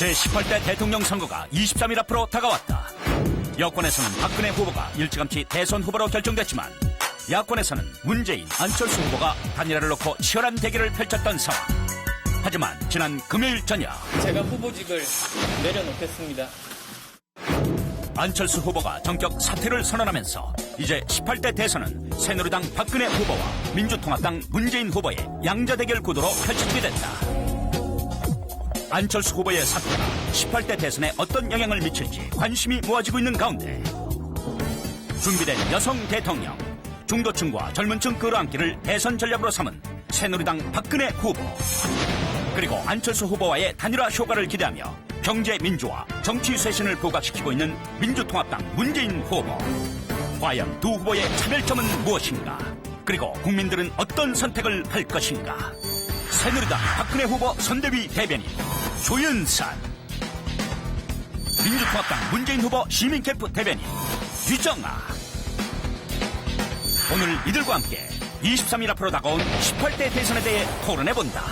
제18대 대통령 선거가 23일 앞으로 다가왔다. 여권에서는 박근혜 후보가 일찌감치 대선 후보로 결정됐지만 야권에서는 문재인, 안철수 후보가 단일화를 놓고 치열한 대결을 펼쳤던 상황. 하지만 지난 금요일 저녁 제가 후보직을 내려놓겠습니다. 안철수 후보가 전격 사퇴를 선언하면서 이제 18대 대선은 새누리당 박근혜 후보와 민주통합당 문재인 후보의 양자 대결 구도로 펼쳐지게 됐다. 안철수 후보의 사퇴가 18대 대선에 어떤 영향을 미칠지 관심이 모아지고 있는 가운데 준비된 여성 대통령, 중도층과 젊은층 끌어안기를 대선 전략으로 삼은 새누리당 박근혜 후보, 그리고 안철수 후보와의 단일화 효과를 기대하며 경제 민주화, 정치 쇄신을 부각시키고 있는 민주통합당 문재인 후보. 과연 두 후보의 차별점은 무엇인가? 그리고 국민들은 어떤 선택을 할 것인가? 새누리당 박근혜 후보 선대위 대변인 조윤선, 민주통합당 문재인 후보 시민캠프 대변인 유정아. 오늘 이들과 함께 23일 앞으로 다가온 18대 대선에 대해 토론해본다.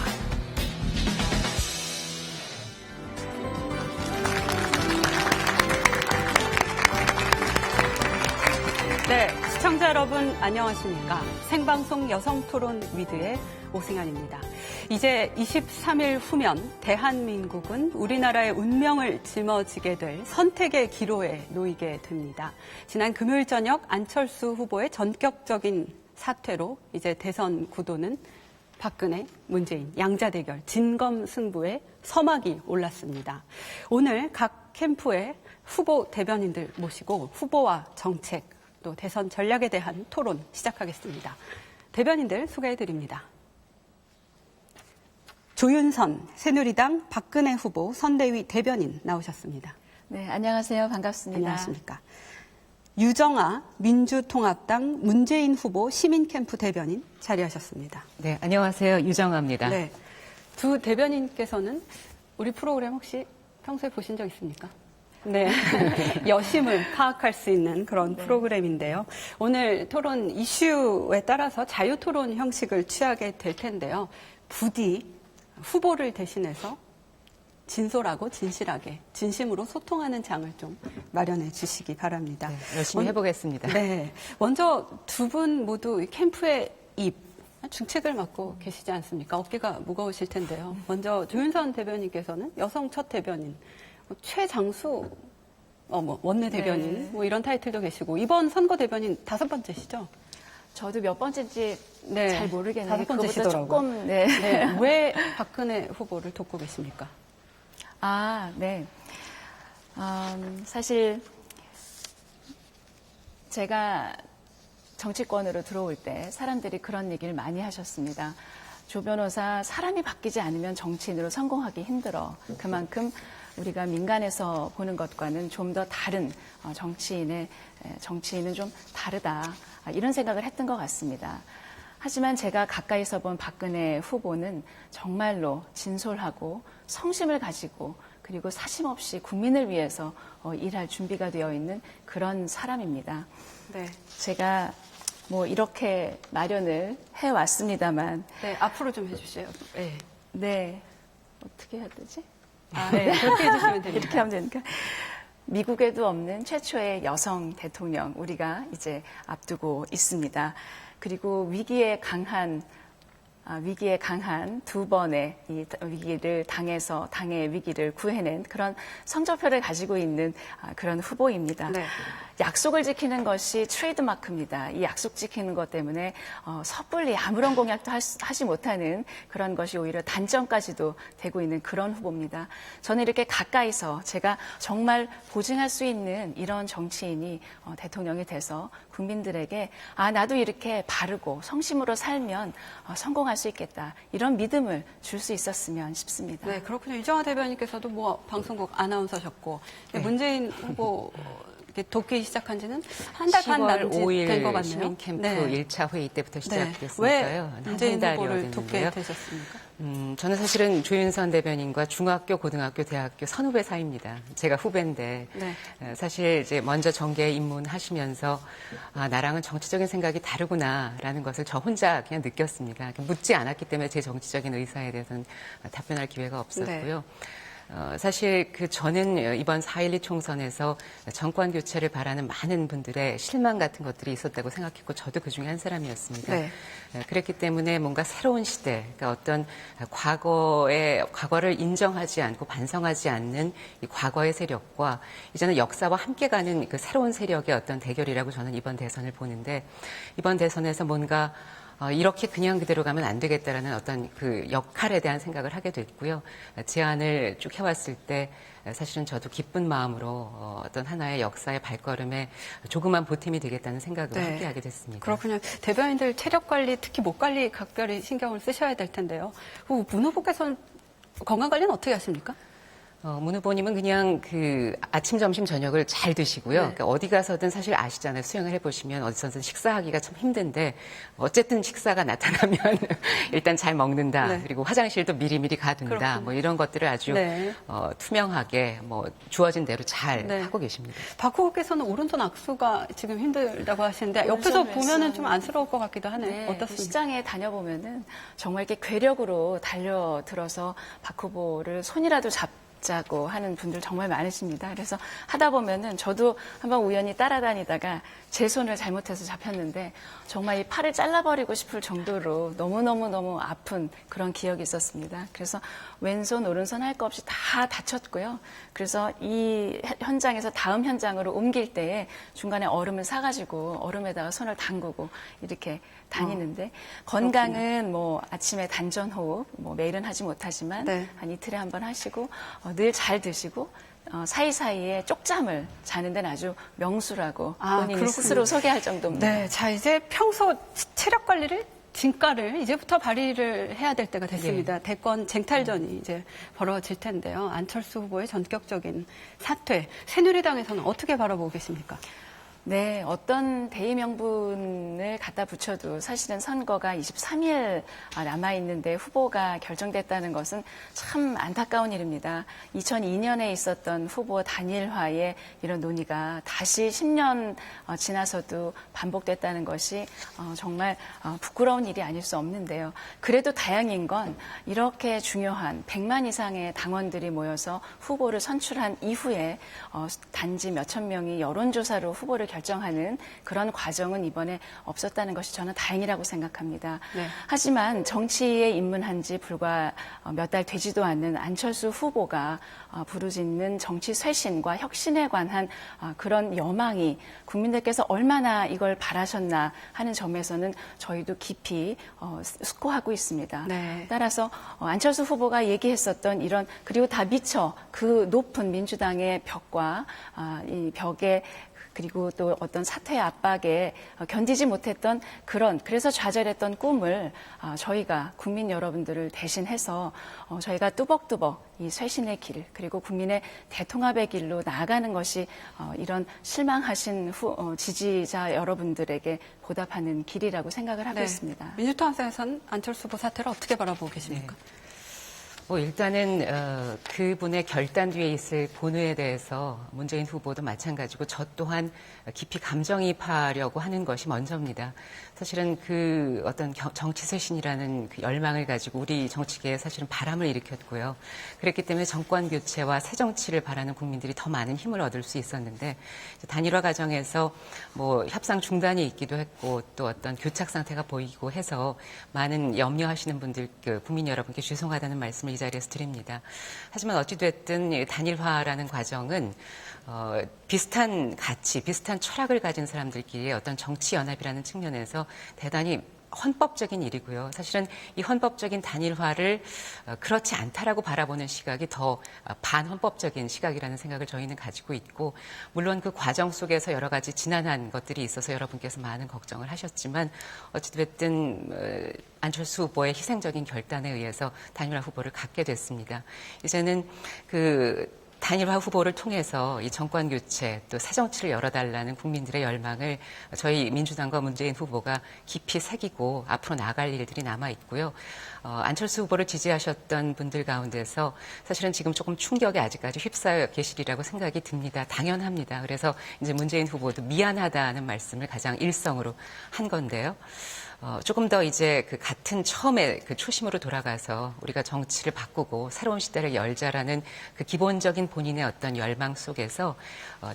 네, 시청자 여러분 안녕하십니까? 생방송 여성토론 위드의 오승현입니다. 이제 23일 후면 대한민국은 우리나라의 운명을 짊어지게 될 선택의 기로에 놓이게 됩니다. 지난 금요일 저녁 안철수 후보의 전격적인 사퇴로 이제 대선 구도는 박근혜, 문재인, 양자 대결, 진검승부의 서막이 올랐습니다. 오늘 각 캠프의 후보 대변인들 모시고 후보와 정책, 또 대선 전략에 대한 토론 시작하겠습니다. 대변인들 소개해드립니다. 조윤선 새누리당 박근혜 후보 선대위 대변인 나오셨습니다. 네, 안녕하세요. 반갑습니다. 안녕하십니까. 유정아 민주통합당 문재인 후보 시민캠프 대변인 자리하셨습니다. 네, 안녕하세요. 유정아입니다. 네, 두 대변인께서는 우리 프로그램 혹시 평소에 보신 적 있습니까? 네, 여심을 파악할 수 있는 그런 프로그램인데요. 오늘 토론 이슈에 따라서 자유토론 형식을 취하게 될 텐데요. 부디 후보를 대신해서 진솔하고 진실하게, 진심으로 소통하는 장을 좀 마련해 주시기 바랍니다. 네, 열심히 해보겠습니다. 네, 먼저 두 분 모두 캠프의 입, 중책을 맡고 계시지 않습니까? 어깨가 무거우실 텐데요. 먼저 조윤선 대변인께서는 여성 첫 대변인, 최장수 원내 대변인 네. 뭐 이런 타이틀도 계시고 이번 선거 대변인 5번째시죠? 저도 몇 번째인지 네, 잘 모르겠는데 5번째시더라고요. 조금 네, 왜 박근혜 후보를 돕고 계십니까? 아, 네. 사실 제가 정치권으로 들어올 때 사람들이 그런 얘기를 많이 하셨습니다. 조 변호사, 사람이 바뀌지 않으면 정치인으로 성공하기 힘들어. 그만큼 우리가 민간에서 보는 것과는 좀 더 다른 정치인은 좀 다르다. 이런 생각을 했던 것 같습니다. 하지만 제가 가까이서 본 박근혜 후보는 정말로 진솔하고 성심을 가지고 그리고 사심없이 국민을 위해서 일할 준비가 되어 있는 그런 사람입니다. 네. 제가 뭐 이렇게 마련을 해왔습니다만. 네, 앞으로 좀 해주세요. 네. 네. 어떻게 해야 되지? 네, 그렇게 해주시면 됩니다. 이렇게 하면 되니까. 미국에도 없는 최초의 여성 대통령 우리가 이제 앞두고 있습니다. 그리고 위기에 강한 두 번의 이 위기를 당의 위기를 구해낸 그런 성적표를 가지고 있는 그런 후보입니다. 네. 약속을 지키는 것이 트레이드마크입니다. 이 약속 지키는 것 때문에 섣불리 아무런 공약도 하지 못하는 그런 것이 오히려 단점까지도 되고 있는 그런 후보입니다. 저는 이렇게 가까이서 제가 정말 보증할 수 있는 이런 정치인이 대통령이 돼서 국민들에게 나도 이렇게 바르고 성심으로 살면 성공할 수 있겠다. 이런 믿음을 줄 수 있었으면 싶습니다. 네, 그렇군요. 유정아 대변인께서도 뭐 방송국 아나운서셨고 문재인 후보 돕기 시작한 지는 한 달 반 10월 남짓 5일 된 것 같네요. 시민캠프 네. 1차 회의 때부터 네. 시작됐으니까요. 왜 한 문재인 달여 후보를 돕게 됐는데요. 되셨습니까? 저는 사실은 조윤선 대변인과 중학교, 고등학교, 대학교 선후배 사이입니다. 제가 후배인데 네. 사실 이제 먼저 정계에 입문하시면서 나랑은 정치적인 생각이 다르구나라는 것을 저 혼자 그냥 느꼈습니다. 묻지 않았기 때문에 제 정치적인 의사에 대해서는 답변할 기회가 없었고요. 사실 저는 이번 4.12 총선에서 정권 교체를 바라는 많은 분들의 실망 같은 것들이 있었다고 생각했고 저도 그 중에 한 사람이었습니다. 네. 그랬기 때문에 뭔가 새로운 시대, 그러니까 어떤 과거를 인정하지 않고 반성하지 않는 이 과거의 세력과 이제는 역사와 함께 가는 그 새로운 세력의 어떤 대결이라고 저는 이번 대선을 보는데 이번 대선에서 뭔가 이렇게 그냥 그대로 가면 안 되겠다라는 어떤 그 역할에 대한 생각을 하게 됐고요. 제안을 쭉 해왔을 때 사실은 저도 기쁜 마음으로 어떤 하나의 역사의 발걸음에 조그만 보탬이 되겠다는 생각으로 네. 함께하게 됐습니다. 그렇군요. 대변인들 체력 관리, 특히 목 관리 각별히 신경을 쓰셔야 될 텐데요. 문 후보께서는 건강 관리는 어떻게 하십니까? 문 후보님은 그냥 아침, 점심, 저녁을 잘 드시고요. 네. 그러니까 어디 가서든 사실 아시잖아요. 수영을 해보시면 어디서든 식사하기가 참 힘든데 어쨌든 식사가 나타나면 일단 잘 먹는다. 네. 그리고 화장실도 미리미리 가둔다. 그렇군요. 뭐 이런 것들을 아주 네. 투명하게 주어진 대로 잘 네. 하고 계십니다. 박 후보께서는 오른손 악수가 지금 힘들다고 하시는데 옆에서 오른손 보면은 왼손. 좀 안쓰러울 것 같기도 하네요. 네, 어떻습니까? 시장에 다녀보면은 정말 이렇게 괴력으로 달려들어서 박 후보를 손이라도 잡자고 하는 분들 정말 많으십니다. 그래서 하다 보면은 저도 한번 우연히 따라다니다가 제 손을 잘못해서 잡혔는데 정말 이 팔을 잘라버리고 싶을 정도로 너무너무 아픈 그런 기억이 있었습니다. 그래서 왼손, 오른손 할 거 없이 다 다쳤고요. 그래서 이 현장에서 다음 현장으로 옮길 때에 중간에 얼음을 사가지고 얼음에다가 손을 담그고 이렇게 다니는데 건강은 아침에 단전호흡 매일은 하지 못하지만 네. 한 이틀에 한 번 하시고 늘 잘 드시고 사이사이에 쪽잠을 자는 데는 아주 명수라고 본인이 그렇군요. 스스로 소개할 정도입니다. 네, 자 이제 평소 체력 관리를 진가를 이제부터 발휘를 해야 될 때가 됐습니다. 대권 쟁탈전이 이제 벌어질 텐데요. 안철수 후보의 전격적인 사퇴, 새누리당에서는 어떻게 바라보고 계십니까? 네, 어떤 대의 명분을 갖다 붙여도 사실은 선거가 23일 남아있는데 후보가 결정됐다는 것은 참 안타까운 일입니다. 2002년에 있었던 후보 단일화의 이런 논의가 다시 10년 지나서도 반복됐다는 것이 정말 부끄러운 일이 아닐 수 없는데요. 그래도 다행인 건 이렇게 중요한 100만 이상의 당원들이 모여서 후보를 선출한 이후에 단지 몇천 명이 여론조사로 후보를 결정하는 그런 과정은 이번에 없었다는 것이 저는 다행이라고 생각합니다. 네. 하지만 정치에 입문한 지 불과 몇 달 되지도 않는 안철수 후보가 부르짖는 정치 쇄신과 혁신에 관한 그런 여망이 국민들께서 얼마나 이걸 바라셨나 하는 점에서는 저희도 깊이 숙고하고 있습니다. 네. 따라서 안철수 후보가 얘기했었던 이런 그리고 다 미처 그 높은 민주당의 벽과 이 벽에 그리고 또 어떤 사퇴의 압박에 견디지 못했던 그래서 좌절했던 꿈을 저희가 국민 여러분들을 대신해서 저희가 뚜벅뚜벅 이 쇄신의 길 그리고 국민의 대통합의 길로 나아가는 것이 이런 실망하신 지지자 여러분들에게 보답하는 길이라고 생각을 하고 있습니다. 민주당에서는 안철수 후보 사퇴를 어떻게 바라보고 계십니까? 일단은 그분의 결단 뒤에 있을 본의에 대해서 문재인 후보도 마찬가지고 저 또한 깊이 감정이입하려고 하는 것이 먼저입니다. 사실은 그 어떤 정치 쇄신이라는 그 열망을 가지고 우리 정치계에 사실은 바람을 일으켰고요. 그랬기 때문에 정권 교체와 새 정치를 바라는 국민들이 더 많은 힘을 얻을 수 있었는데 단일화 과정에서 협상 중단이 있기도 했고 또 어떤 교착 상태가 보이고 해서 많은 염려하시는 분들 국민 여러분께 죄송하다는 말씀을 이 자리에서 드립니다. 하지만 어찌됐든 단일화라는 과정은 비슷한 가치, 비슷한 철학을 가진 사람들끼리의 어떤 정치 연합이라는 측면에서 대단히 헌법적인 일이고요. 사실은 이 헌법적인 단일화를 그렇지 않다라고 바라보는 시각이 더 반헌법적인 시각이라는 생각을 저희는 가지고 있고 물론 그 과정 속에서 여러 가지 지난한 것들이 있어서 여러분께서 많은 걱정을 하셨지만 어찌됐든 안철수 후보의 희생적인 결단에 의해서 단일화 후보를 갖게 됐습니다. 이제는 단일화 후보를 통해서 이 정권 교체 또 새 정치를 열어달라는 국민들의 열망을 저희 민주당과 문재인 후보가 깊이 새기고 앞으로 나아갈 일들이 남아 있고요. 안철수 후보를 지지하셨던 분들 가운데서 사실은 지금 조금 충격에 아직까지 휩싸여 계시리라고 생각이 듭니다. 당연합니다. 그래서 이제 문재인 후보도 미안하다는 말씀을 가장 일성으로 한 건데요. 조금 더 이제 그 같은 처음에 그 초심으로 돌아가서 우리가 정치를 바꾸고 새로운 시대를 열자라는 그 기본적인 본인의 어떤 열망 속에서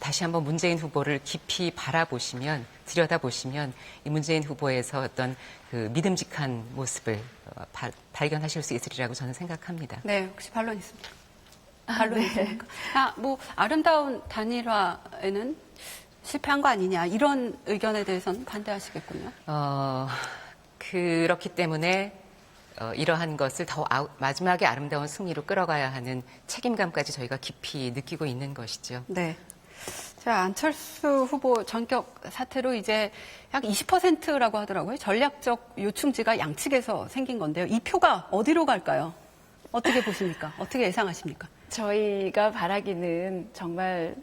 다시 한번 문재인 후보를 깊이 바라보시면, 들여다보시면 이 문재인 후보에서 어떤 그 믿음직한 모습을 발견하실 수 있으리라고 저는 생각합니다. 네, 혹시 반론 있습니까? 반론 있습니까? 뭐 아름다운 단일화에는 실패한 거 아니냐 이런 의견에 대해서는 반대하시겠군요. 그렇기 때문에 이러한 것을 더 마지막에 아름다운 승리로 끌어가야 하는 책임감까지 저희가 깊이 느끼고 있는 것이죠. 네. 자, 안철수 후보 전격 사태로 이제 약 20%라고 하더라고요. 전략적 요충지가 양측에서 생긴 건데요. 이 표가 어디로 갈까요? 어떻게 보십니까? 어떻게 예상하십니까? 저희가 바라기는 정말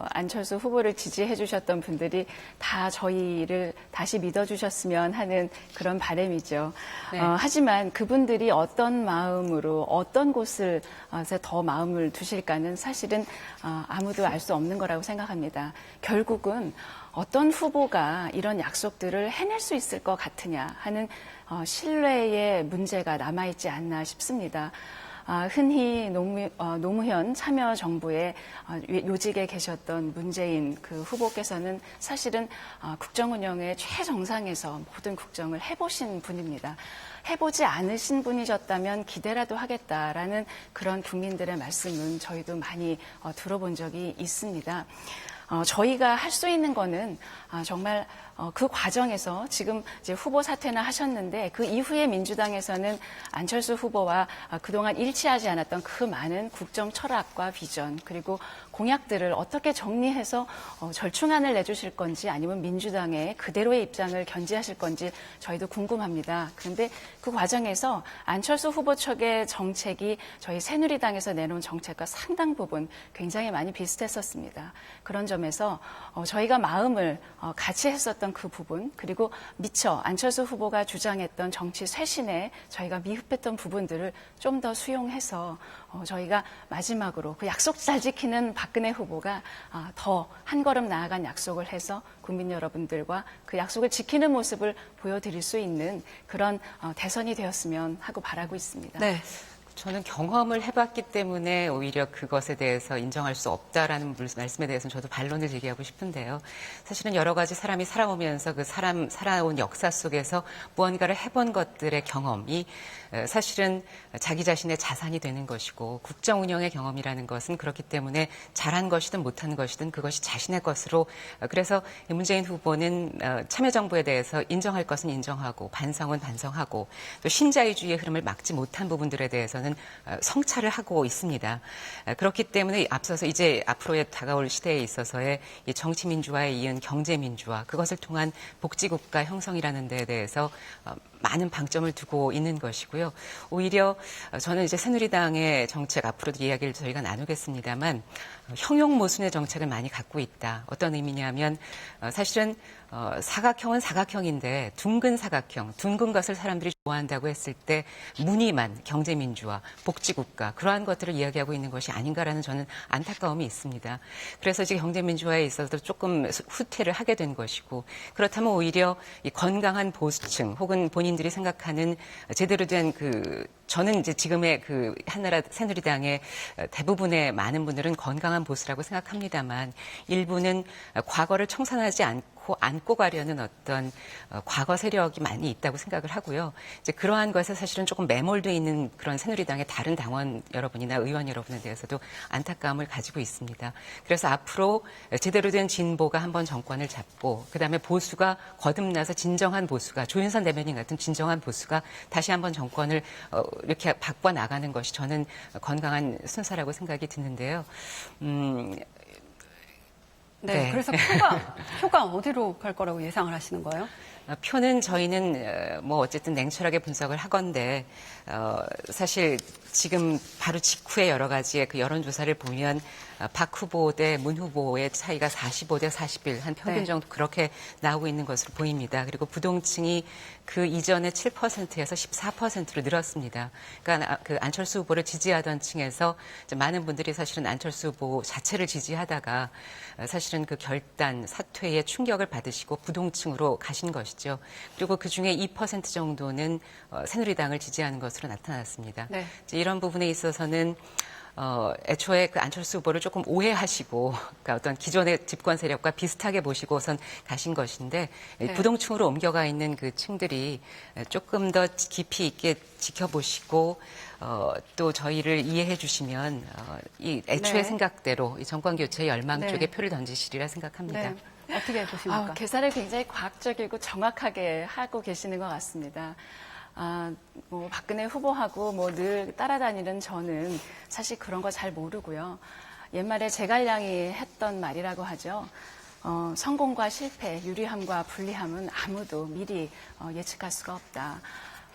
안철수 후보를 지지해 주셨던 분들이 다 저희를 다시 믿어주셨으면 하는 그런 바람이죠. 네. 하지만 그분들이 어떤 마음으로 어떤 곳을 더 마음을 두실까는 사실은 아무도 알 수 없는 거라고 생각합니다. 결국은 어떤 후보가 이런 약속들을 해낼 수 있을 것 같으냐 하는 신뢰의 문제가 남아있지 않나 싶습니다. 흔히 노무현 참여정부의 요직에 계셨던 문재인 그 후보께서는 사실은 국정운영의 최정상에서 모든 국정을 해보신 분입니다. 해보지 않으신 분이셨다면 기대라도 하겠다라는 그런 국민들의 말씀은 저희도 많이 들어본 적이 있습니다. 저희가 할 수 있는 거는 정말 그 과정에서 지금 이제 후보 사퇴나 하셨는데 그 이후에 민주당에서는 안철수 후보와 그동안 일치하지 않았던 그 많은 국정 철학과 비전 그리고 공약들을 어떻게 정리해서 절충안을 내주실 건지 아니면 민주당의 그대로의 입장을 견지하실 건지 저희도 궁금합니다. 그런데 그 과정에서 안철수 후보 측의 정책이 저희 새누리당에서 내놓은 정책과 상당 부분 굉장히 많이 비슷했었습니다. 그런 점에서 저희가 마음을 같이 했었던 그 부분 그리고 미처 안철수 후보가 주장했던 정치 쇄신에 저희가 미흡했던 부분들을 좀 더 수용해서 저희가 마지막으로 그 약속 잘 지키는 박근혜 후보가 더 한 걸음 나아간 약속을 해서 국민 여러분들과 그 약속을 지키는 모습을 보여드릴 수 있는 그런 대선이 되었으면 하고 바라고 있습니다. 네. 저는 경험을 해봤기 때문에 오히려 그것에 대해서 인정할 수 없다라는 말씀에 대해서는 저도 반론을 제기하고 싶은데요. 사실은 여러 가지 사람이 살아오면서 그 살아온 역사 속에서 무언가를 해본 것들의 경험이 사실은 자기 자신의 자산이 되는 것이고 국정 운영의 경험이라는 것은 그렇기 때문에 잘한 것이든 못한 것이든 그것이 자신의 것으로 그래서 문재인 후보는 참여정부에 대해서 인정할 것은 인정하고 반성은 반성하고 또 신자유주의의 흐름을 막지 못한 부분들에 대해서는 성찰을 하고 있습니다. 그렇기 때문에 앞서서 이제 앞으로의 다가올 시대에 있어서의 정치민주화에 이은 경제민주화 그것을 통한 복지국가 형성이라는 데에 대해서 많은 방점을 두고 있는 것이고요. 오히려 저는 이제 새누리당의 정책 앞으로도 이야기를 저희가 나누겠습니다만 형용모순의 정책을 많이 갖고 있다. 어떤 의미냐면 사실은 사각형은 사각형인데 둥근 사각형, 둥근 것을 사람들이 좋아한다고 했을 때 무늬만 경제민주화, 복지국가 그러한 것들을 이야기하고 있는 것이 아닌가라는 저는 안타까움이 있습니다. 그래서 지금 경제민주화에 있어서 조금 후퇴를 하게 된 것이고 그렇다면 오히려 이 건강한 보수층 혹은 본인들이 생각하는 제대로 된 저는 이제 지금의 그 한나라 새누리당의 대부분의 많은 분들은 건강한 보수라고 생각합니다만 일부는 과거를 청산하지 않고 안고 가려는 어떤 과거 세력이 많이 있다고 생각을 하고요. 이제 그러한 것에 사실은 조금 매몰돼 있는 그런 새누리당의 다른 당원 여러분이나 의원 여러분에 대해서도 안타까움을 가지고 있습니다. 그래서 앞으로 제대로 된 진보가 한번 정권을 잡고 그다음에 보수가 거듭나서 진정한 보수가 조윤선 대변인 같은 진정한 보수가 다시 한번 정권을 이렇게 바꿔 나가는 것이 저는 건강한 순서라고 생각이 드는데요. 네. 그래서 표가 어디로 갈 거라고 예상을 하시는 거예요? 표는 저희는 뭐 어쨌든 냉철하게 분석을 하건데 사실 지금 바로 직후에 여러 가지의 그 여론조사를 보면 박 후보 대 문 후보의 차이가 45대 41, 한 평균 정도 그렇게 나오고 있는 것으로 보입니다. 그리고 부동층이 그 이전에 7%에서 14%로 늘었습니다. 그러니까 그 안철수 후보를 지지하던 층에서 많은 분들이 사실은 안철수 후보 자체를 지지하다가 사실은 그 결단, 사퇴의 충격을 받으시고 부동층으로 가신 것이죠. 것이죠. 그리고 그중에 2% 정도는 새누리당을 지지하는 것으로 나타났습니다. 네. 이제 이런 부분에 있어서는 애초에 그 안철수 후보를 조금 오해하시고, 그러니까 어떤 기존의 집권 세력과 비슷하게 보시고선 가신 것인데, 네. 부동층으로 옮겨가 있는 그 층들이 조금 더 깊이 있게 지켜보시고, 또 저희를 이해해 주시면, 이 애초의 네. 생각대로 이 정권 교체 열망 네. 쪽에 표를 던지시리라 생각합니다. 네. 어떻게 보십니까? 계산을 굉장히 과학적이고 정확하게 하고 계시는 것 같습니다. 뭐 박근혜 후보하고 뭐 늘 따라다니는 저는 사실 그런 거 잘 모르고요. 옛말에 제갈량이 했던 말이라고 하죠. 성공과 실패, 유리함과 불리함은 아무도 미리 예측할 수가 없다.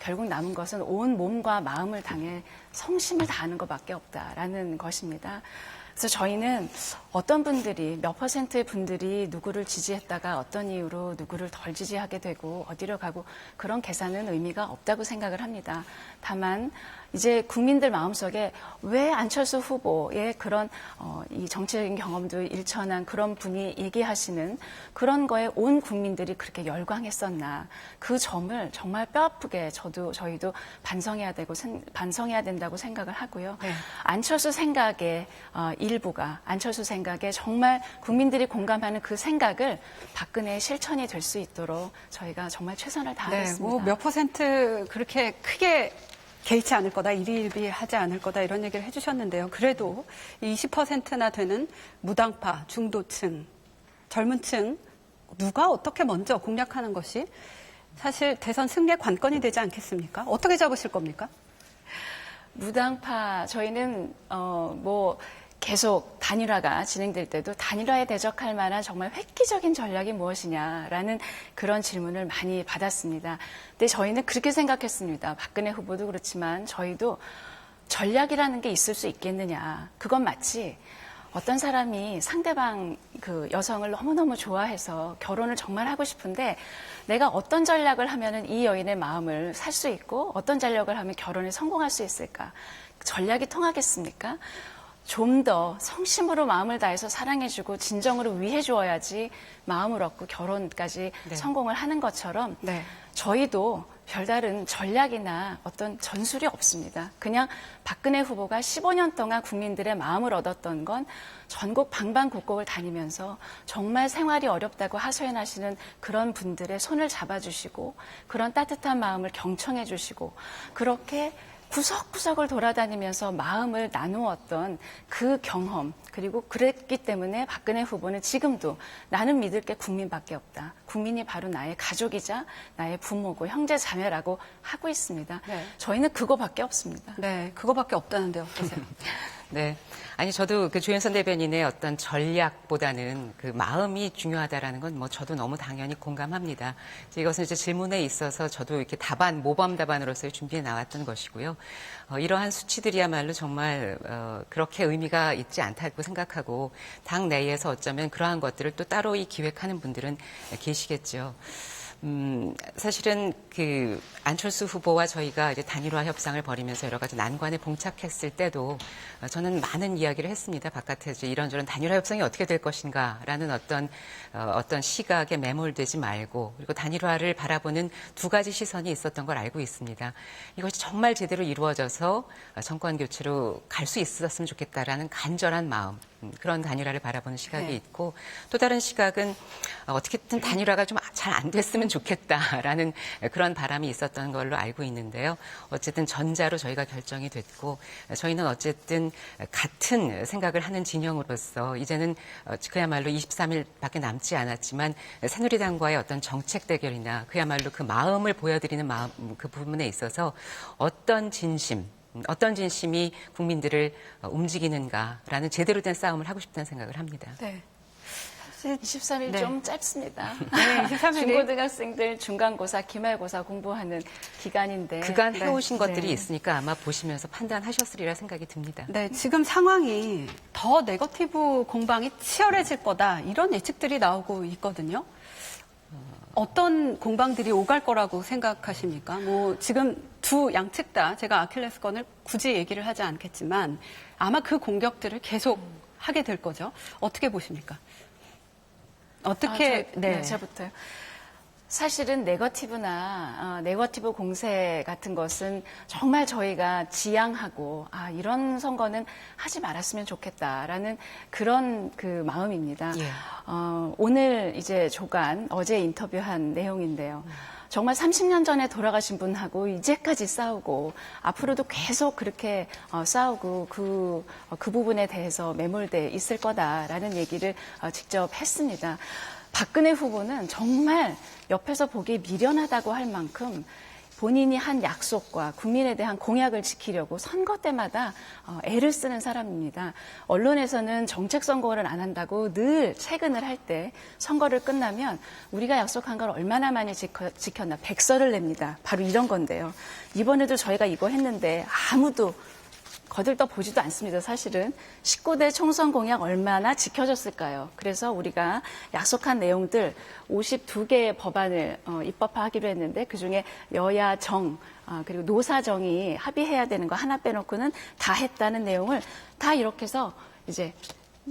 결국 남은 것은 온 몸과 마음을 당해 성심을 다하는 것밖에 없다라는 것입니다. 그래서 저희는 어떤 분들이 몇 퍼센트의 분들이 누구를 지지했다가 어떤 이유로 누구를 덜 지지하게 되고 어디로 가고 그런 계산은 의미가 없다고 생각을 합니다. 다만 이제 국민들 마음속에 왜 안철수 후보의 그런 이 정치적인 경험도 일천한 그런 분이 얘기하시는 그런 거에 온 국민들이 그렇게 열광했었나 그 점을 정말 뼈아프게 저희도 반성해야 된다고 생각을 하고요. 네. 안철수 생각의 일부가 안철수 생각에 정말 국민들이 공감하는 그 생각을 박근혜의 실천이 될 수 있도록 저희가 정말 최선을 다하겠습니다. 뭐 몇 퍼센트 그렇게 크게 개의치 않을 거다, 일희일비하지 않을 거다 이런 얘기를 해주셨는데요. 그래도 20%나 되는 무당파, 중도층, 젊은 층 누가 어떻게 먼저 공략하는 것이 사실 대선 승리의 관건이 되지 않겠습니까? 어떻게 잡으실 겁니까? 무당파 저희는 뭐 계속 단일화가 진행될 때도 단일화에 대적할 만한 정말 획기적인 전략이 무엇이냐라는 그런 질문을 많이 받았습니다. 근데 저희는 그렇게 생각했습니다. 박근혜 후보도 그렇지만 저희도 전략이라는 게 있을 수 있겠느냐. 그건 마치 어떤 사람이 상대방 그 여성을 너무너무 좋아해서 결혼을 정말 하고 싶은데 내가 어떤 전략을 하면은 이 여인의 마음을 살 수 있고 어떤 전략을 하면 결혼에 성공할 수 있을까? 전략이 통하겠습니까? 좀 더 성심으로 마음을 다해서 사랑해주고 진정으로 위해주어야지 마음을 얻고 결혼까지 성공을 하는 것처럼 네. 저희도 별다른 전략이나 어떤 전술이 없습니다. 그냥 박근혜 후보가 15년 동안 국민들의 마음을 얻었던 건 전국 방방곡곡을 다니면서 정말 생활이 어렵다고 하소연하시는 그런 분들의 손을 잡아주시고 그런 따뜻한 마음을 경청해 주시고 그렇게 구석구석을 돌아다니면서 마음을 나누었던 그 경험 그리고 그랬기 때문에 박근혜 후보는 지금도 나는 믿을 게 국민밖에 없다. 국민이 바로 나의 가족이자 나의 부모고 형제 자매라고 하고 있습니다. 네. 저희는 그거밖에 없습니다. 네, 그거밖에 없다는데 어떠세요? 네. 아니, 저도 그 조현선 대변인의 어떤 전략보다는 그 마음이 중요하다라는 건 뭐 저도 너무 당연히 공감합니다. 이것은 이제 질문에 있어서 저도 이렇게 모범 답안으로서 준비해 나왔던 것이고요. 이러한 수치들이야말로 정말 그렇게 의미가 있지 않다고 생각하고 당 내에서 어쩌면 그러한 것들을 또 따로 기획하는 분들은 계시겠죠. 사실은 그 안철수 후보와 저희가 이제 단일화 협상을 벌이면서 여러 가지 난관에 봉착했을 때도 저는 많은 이야기를 했습니다. 바깥에서 이런저런 단일화 협상이 어떻게 될 것인가라는 어떤 시각에 매몰되지 말고 그리고 단일화를 바라보는 두 가지 시선이 있었던 걸 알고 있습니다. 이것이 정말 제대로 이루어져서 정권 교체로 갈 수 있었으면 좋겠다라는 간절한 마음. 그런 단일화를 바라보는 시각이 네. 있고 또 다른 시각은 어떻게든 단일화가 좀 잘 안 됐으면 좋겠다라는 그런 바람이 있었던 걸로 알고 있는데요. 어쨌든 전자로 저희가 결정이 됐고 저희는 어쨌든 같은 생각을 하는 진영으로서 이제는 그야말로 23일밖에 남지 않았지만 새누리당과의 어떤 정책 대결이나 그야말로 그 마음을 보여드리는 마음 그 부분에 있어서 어떤 진심이 국민들을 움직이는가라는 제대로 된 싸움을 하고 싶다는 생각을 합니다. 네. 23일 네. 좀 짧습니다. 네, 23일이 중고등학생들 중간고사, 기말고사 공부하는 기간인데 그간 해오신 네. 것들이 있으니까 아마 보시면서 판단하셨으리라 생각이 듭니다. 네, 지금 상황이 더 네거티브 공방이 치열해질 거다 이런 예측들이 나오고 있거든요. 어떤 공방들이 오갈 거라고 생각하십니까? 뭐 지금 두 양측 다 제가 아킬레스건을 굳이 얘기를 하지 않겠지만 아마 그 공격들을 계속 하게 될 거죠. 어떻게 보십니까? 어떻게 네, 저부터요. 사실은 네거티브 공세 같은 것은 정말 저희가 지양하고 이런 선거는 하지 말았으면 좋겠다라는 그런 그 마음입니다. 예. 오늘 이제 조간 어제 인터뷰한 내용인데요. 정말 30년 전에 돌아가신 분하고 이제까지 싸우고 앞으로도 계속 그렇게 싸우고 그 부분에 대해서 매몰돼 있을 거다라는 얘기를 직접 했습니다. 박근혜 후보는 정말 옆에서 보기 미련하다고 할 만큼 본인이 한 약속과 국민에 대한 공약을 지키려고 선거 때마다 애를 쓰는 사람입니다. 언론에서는 정책 선거를 안 한다고 늘 퇴근을 할 때 선거를 끝나면 우리가 약속한 걸 얼마나 많이 지켰나 백서를 냅니다. 바로 이런 건데요. 이번에도 저희가 이거 했는데 아무도 거들떠 보지도 않습니다. 사실은 19대 총선 공약 얼마나 지켜졌을까요? 그래서 우리가 약속한 내용들 52개의 법안을 입법화하기로 했는데 그중에 여야 정 그리고 노사정이 합의해야 되는 거 하나 빼놓고는 다 했다는 내용을 다 이렇게 해서 이제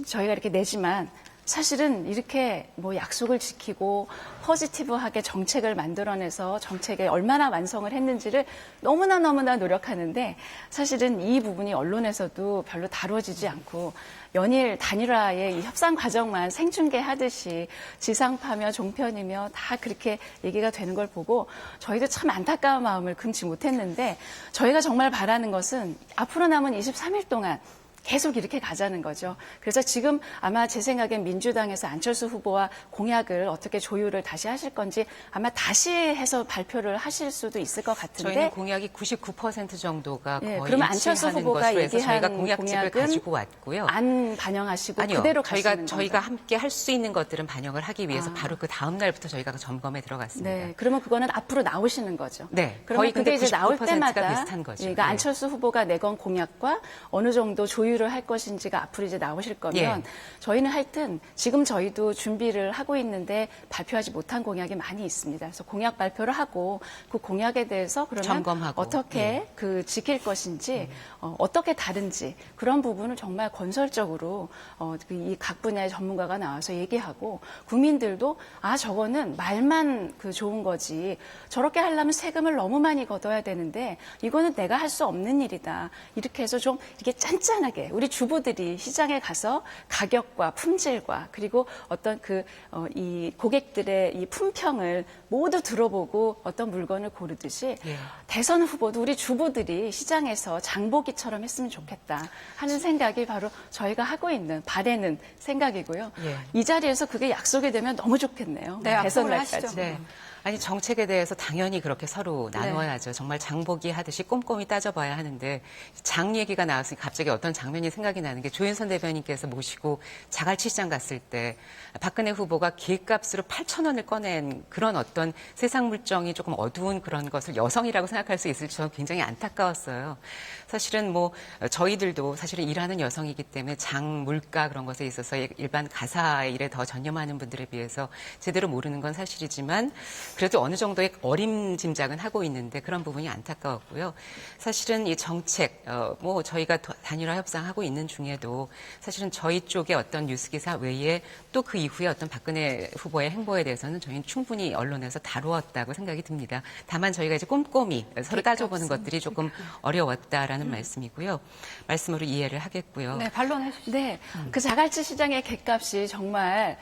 저희가 이렇게 내지만 사실은 이렇게 뭐 약속을 지키고 포지티브하게 정책을 만들어내서 정책에 얼마나 완성을 했는지를 너무나 노력하는데 사실은 이 부분이 언론에서도 별로 다뤄지지 않고 연일 단일화의 이 협상 과정만 생중계하듯이 지상파며 종편이며 다 그렇게 얘기가 되는 걸 보고 저희도 참 안타까운 마음을 금치 못했는데 저희가 정말 바라는 것은 앞으로 남은 23일 동안 계속 이렇게 가자는 거죠. 그래서 지금 아마 제 생각엔 민주당에서 안철수 후보와 공약을 어떻게 조율을 다시 하실 건지 아마 다시 해서 발표를 하실 수도 있을 것 같은데 저희는 공약이 99% 정도가 거의 그러면 안철수 일치하는 후보가 것으로 해서 얘기한 저희가 공약집을 가지고 왔고요. 안 반영하시고 아니요. 그대로 가시는 건가요? 저희가 함께 할 수 있는 것들은 반영을 하기 위해서 바로 그 다음 날부터 저희가 점검에 들어갔습니다. 네, 그러면 그거는 앞으로 나오시는 거죠. 네, 그러면 거의 그게 이제 나올 99%가 때마다 비슷한 거죠. 그러니까 네. 안철수 후보가 내건 공약과 어느 정도 조율을 할 것인지가 앞으로 이제 나오실 거면 예. 저희는 하여튼 지금 저희도 준비를 하고 있는데 발표하지 못한 공약이 많이 있습니다. 그래서 공약 발표를 하고 그 공약에 대해서 그러면 점검하고. 어떻게 예. 그 지킬 것인지 어떻게 다른지 그런 부분을 정말 건설적으로 이 각 분야의 전문가가 나와서 얘기하고 국민들도 저거는 말만 그 좋은 거지 저렇게 하려면 세금을 너무 많이 걷어야 되는데 이거는 내가 할 수 없는 일이다. 이렇게 해서 좀 이렇게 짠짠하게 우리 주부들이 시장에 가서 가격과 품질과 그리고 어떤 이 고객들의 이 품평을 모두 들어보고 어떤 물건을 고르듯이 예. 대선 후보도 우리 주부들이 시장에서 장보기처럼 했으면 좋겠다 하는 생각이 바로 저희가 하고 있는 바라는 생각이고요. 예. 이 자리에서 그게 약속이 되면 너무 좋겠네요. 네, 대선 앞으로 날까지. 하시죠. 네. 아니 정책에 대해서 당연히 그렇게 서로 나눠야죠. 정말 장보기 하듯이 꼼꼼히 따져봐야 하는데 장 얘기가 나왔으니 갑자기 어떤 장면이 생각이 나는 게 조윤선 대변인께서 모시고 자갈치 시장 갔을 때 박근혜 후보가 기획값으로 8,000원을 꺼낸 그런 어떤 세상 물정이 조금 어두운 그런 것을 여성이라고 생각할 수 있을지 저는 굉장히 안타까웠어요. 사실은 뭐 저희들도 사실은 일하는 여성이기 때문에 장, 물가 그런 것에 있어서 일반 가사의 일에 더 전념하는 분들에 비해서 제대로 모르는 건 사실이지만 그래도 어느 정도의 어림짐작은 하고 있는데 그런 부분이 안타까웠고요. 사실은 이 정책, 뭐 저희가 단일화 협상하고 있는 중에도 사실은 저희 쪽의 어떤 뉴스기사 외에 또 그 이후에 어떤 박근혜 후보의 행보에 대해서는 저희는 충분히 언론에서 다루었다고 생각이 듭니다. 다만 저희가 이제 꼼꼼히 서로 따져보는 것들이 조금 어려웠다라는 말씀이고요. 말씀으로 이해를 하겠고요. 네, 반론해 주시죠. 네, 그 자갈치 시장의 객값이 정말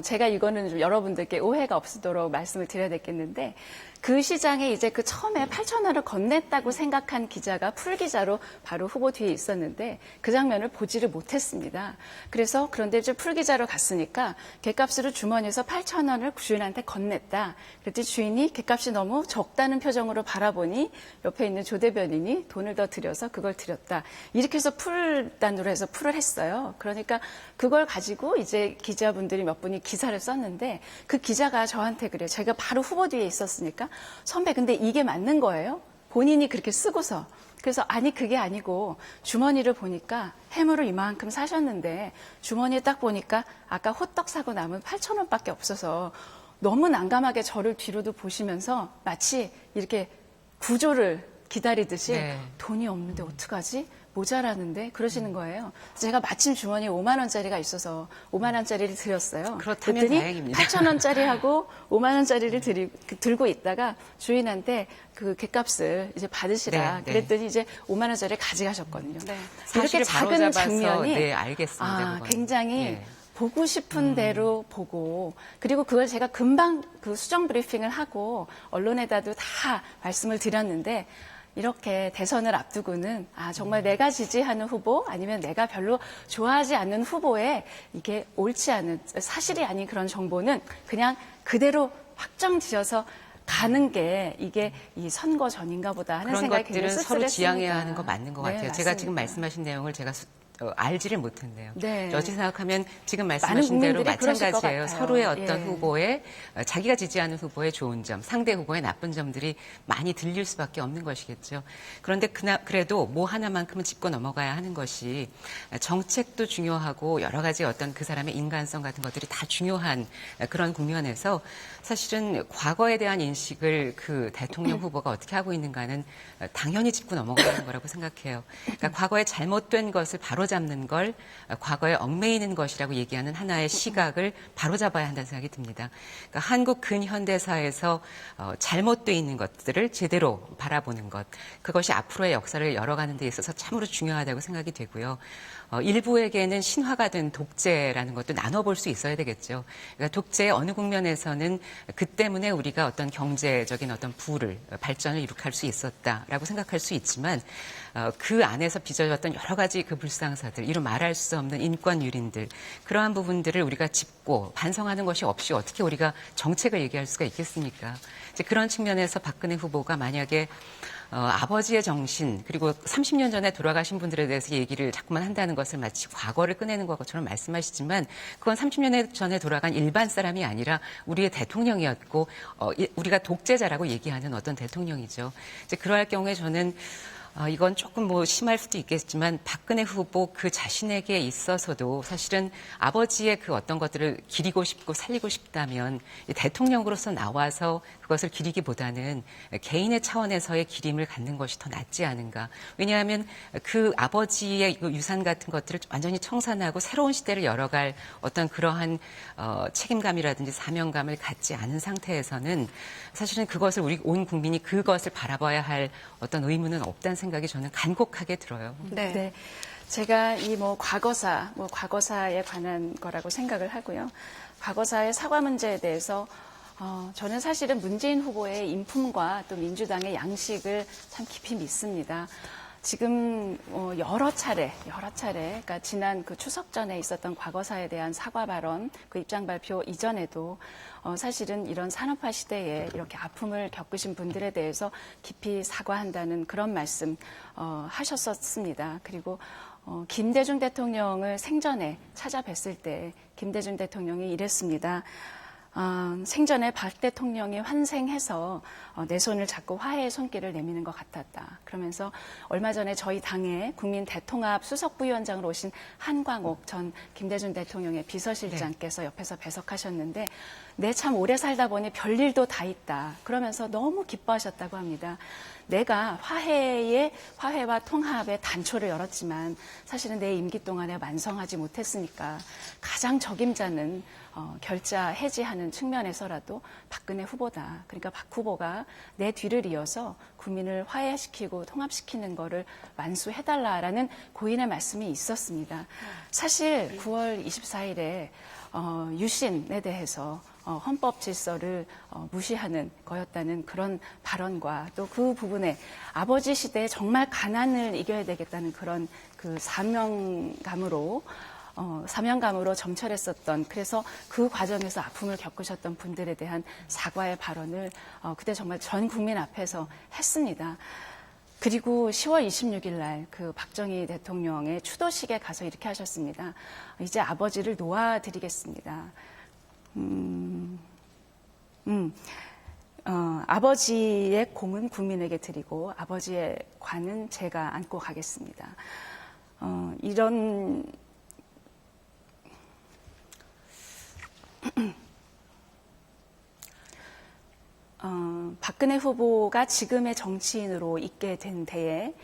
제가 이거는 좀 여러분들께 오해가 없도록 말씀을 드려야 되겠는데 그 시장에 이제 그 처음에 8,000원을 건넸다고 생각한 기자가 풀 기자로 바로 후보 뒤에 있었는데 그 장면을 보지를 못했습니다. 그래서 그런데 이제 풀 기자로 갔으니까 객값으로 주머니에서 8,000원을 주인한테 건넸다. 그랬더니 주인이 객값이 너무 적다는 표정으로 바라보니 옆에 있는 조 대변인이 돈을 더 들여서 그걸 드렸다. 이렇게 해서 풀단으로 해서 풀을 했어요. 그러니까 그걸 가지고 이제 기자분들이 몇 분이 기사를 썼는데 그 기자가 저한테 그래요. 제가 바로 후보 뒤에 있었으니까 선배 근데 이게 맞는 거예요? 본인이 그렇게 쓰고서. 그래서 아니 그게 아니고 주머니를 보니까 해물을 이만큼 사셨는데 주머니에 딱 보니까 아까 호떡 사고 남은 8,000원밖에 없어서 너무 난감하게 저를 뒤로도 보시면서 마치 이렇게 구조를 기다리듯이 네. 돈이 없는데 어떡하지? 모자라는데 그러시는 거예요. 제가 마침 주머니에 5만 원짜리가 있어서 5만 원짜리를 드렸어요. 그렇다면 그랬더니 다행입니다. 8천 원짜리하고 5만 원짜리를 들고 있다가 주인한테 그 객값을 이제 받으시라. 네, 네. 그랬더니 이제 5만 원짜리를 가져가셨거든요. 네. 이렇게 사실을 바로 작은 잡아서, 장면이 네, 알겠습니다. 그건. 굉장히 예. 보고 싶은 대로 보고, 그리고 그걸 제가 금방 그 수정 브리핑을 하고 언론에다도 다 말씀을 드렸는데, 이렇게 대선을 앞두고는 정말 내가 지지하는 후보 아니면 내가 별로 좋아하지 않는 후보에 이게 옳지 않은, 사실이 아닌 그런 정보는 그냥 그대로 확정 지어서 가는 게 이게 이 선거 전인가 보다 하는 그런 생각이 굉장히 것들은 서로 씁쓸했습니다. 지향해야 하는 거 맞는 것 네, 같아요. 제가 지금 맞습니다. 말씀하신 내용을 제가 알지를 못했네요. 네. 어찌 생각하면 지금 많은 말씀하신 대로 국민들이 그러실 것 마찬가지예요. 같아요. 서로의 어떤 예. 후보의 자기가 지지하는 후보의 좋은 점, 상대 후보의 나쁜 점들이 많이 들릴 수밖에 없는 것이겠죠. 그런데 그래도 뭐 하나만큼은 짚고 넘어가야 하는 것이 정책도 중요하고 여러 가지 어떤 그 사람의 인간성 같은 것들이 다 중요한 그런 국면에서 사실은 과거에 대한 인식을 그 대통령 후보가 어떻게 하고 있는가는 당연히 짚고 넘어가는 거라고 생각해요. 그러니까 과거에 잘못된 것을 바로잡는 걸 과거에 얽매이는 것이라고 얘기하는 하나의 시각을 바로잡아야 한다는 생각이 듭니다. 그러니까 한국 근현대사에서 잘못되어 있는 것들을 제대로 바라보는 것, 그것이 앞으로의 역사를 열어가는 데 있어서 참으로 중요하다고 생각이 되고요. 일부에게는 신화가 된 독재라는 것도 나눠볼 수 있어야 되겠죠. 그러니까 독재의 어느 국면에서는 그 때문에 우리가 어떤 경제적인 어떤 부를, 발전을 이룩할 수 있었다라고 생각할 수 있지만 그 안에서 빚어졌던 여러 가지 그 불상사들, 이루 말할 수 없는 인권 유린들, 그러한 부분들을 우리가 짚고 반성하는 것이 없이 어떻게 우리가 정책을 얘기할 수가 있겠습니까? 이제 그런 측면에서 박근혜 후보가 만약에 아버지의 정신, 그리고 30년 전에 돌아가신 분들에 대해서 얘기를 자꾸만 한다는 것을 마치 과거를 꺼내는 것처럼 말씀하시지만 그건 30년 전에 돌아간 일반 사람이 아니라 우리의 대통령이었고 우리가 독재자라고 얘기하는 어떤 대통령이죠. 이제 그러할 경우에 저는 이건 조금 뭐 심할 수도 있겠지만 박근혜 후보 그 자신에게 있어서도 사실은 아버지의 그 어떤 것들을 기리고 싶고 살리고 싶다면 대통령으로서 나와서 그것을 기리기보다는 개인의 차원에서의 기림을 갖는 것이 더 낫지 않은가. 왜냐하면 그 아버지의 유산 같은 것들을 완전히 청산하고 새로운 시대를 열어갈 어떤 그러한 책임감이라든지 사명감을 갖지 않은 상태에서는 사실은 그것을 우리 온 국민이 그것을 바라봐야 할 어떤 의무는 없다는 생각이 저는 간곡하게 들어요. 네. 네. 제가 이 과거사에 관한 거라고 생각을 하고요. 과거사의 사과 문제에 대해서 저는 사실은 문재인 후보의 인품과 또 민주당의 양식을 참 깊이 믿습니다. 지금 여러 차례, 그러니까 지난 그 추석 전에 있었던 과거사에 대한 사과 발언, 그 입장 발표 이전에도 사실은 이런 산업화 시대에 이렇게 아픔을 겪으신 분들에 대해서 깊이 사과한다는 그런 말씀 하셨었습니다. 그리고 김대중 대통령을 생전에 찾아뵀을 때 김대중 대통령이 이랬습니다. 생전에 박 대통령이 환생해서 내 손을 잡고 화해의 손길을 내미는 것 같았다. 그러면서 얼마 전에 저희 당의 국민 대통합 수석부위원장으로 오신 한광옥 전 김대중 대통령의 비서실장께서 옆에서 배석하셨는데 내 참 오래 살다 보니 별일도 다 있다. 그러면서 너무 기뻐하셨다고 합니다. 내가 화해와 통합의 단초를 열었지만 사실은 내 임기 동안에 완성하지 못했으니까 가장 적임자는 결자 해지하는 측면에서라도 박근혜 후보다. 그러니까 박 후보가 내 뒤를 이어서 국민을 화해시키고 통합시키는 거를 완수해달라라는 고인의 말씀이 있었습니다. 사실 9월 24일에 유신에 대해서 헌법 질서를 무시하는 거였다는 그런 발언과 또 그 부분에 아버지 시대에 정말 가난을 이겨야 되겠다는 그런 그 사명감으로 점철했었던, 그래서 그 과정에서 아픔을 겪으셨던 분들에 대한 사과의 발언을 그때 정말 전 국민 앞에서 했습니다. 그리고 10월 26일 날 그 박정희 대통령의 추도식에 가서 이렇게 하셨습니다. 이제 아버지를 놓아드리겠습니다. 아버지의 공은 국민에게 드리고 아버지의 관은 제가 안고 가겠습니다. 이런 박근혜 후보가 지금의 정치인으로 있게 된 데에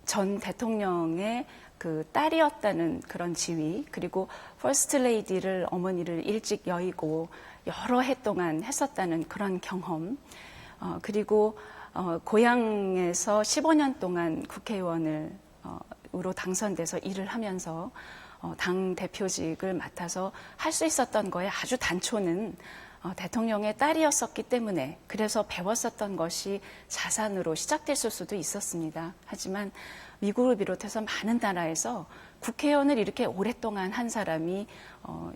전 대통령의 그 딸이었다는 그런 지위, 그리고 퍼스트 레이디를 어머니를 일찍 여의고 여러 해 동안 했었다는 그런 경험, 그리고 고향에서 15년 동안 국회의원으로 당선돼서 일을 하면서 당 대표직을 맡아서 할 수 있었던 거에 아주 단초는 대통령의 딸이었었기 때문에, 그래서 배웠었던 것이 자산으로 시작됐을 수도 있었습니다. 하지만 미국을 비롯해서 많은 나라에서 국회의원을 이렇게 오랫동안 한 사람이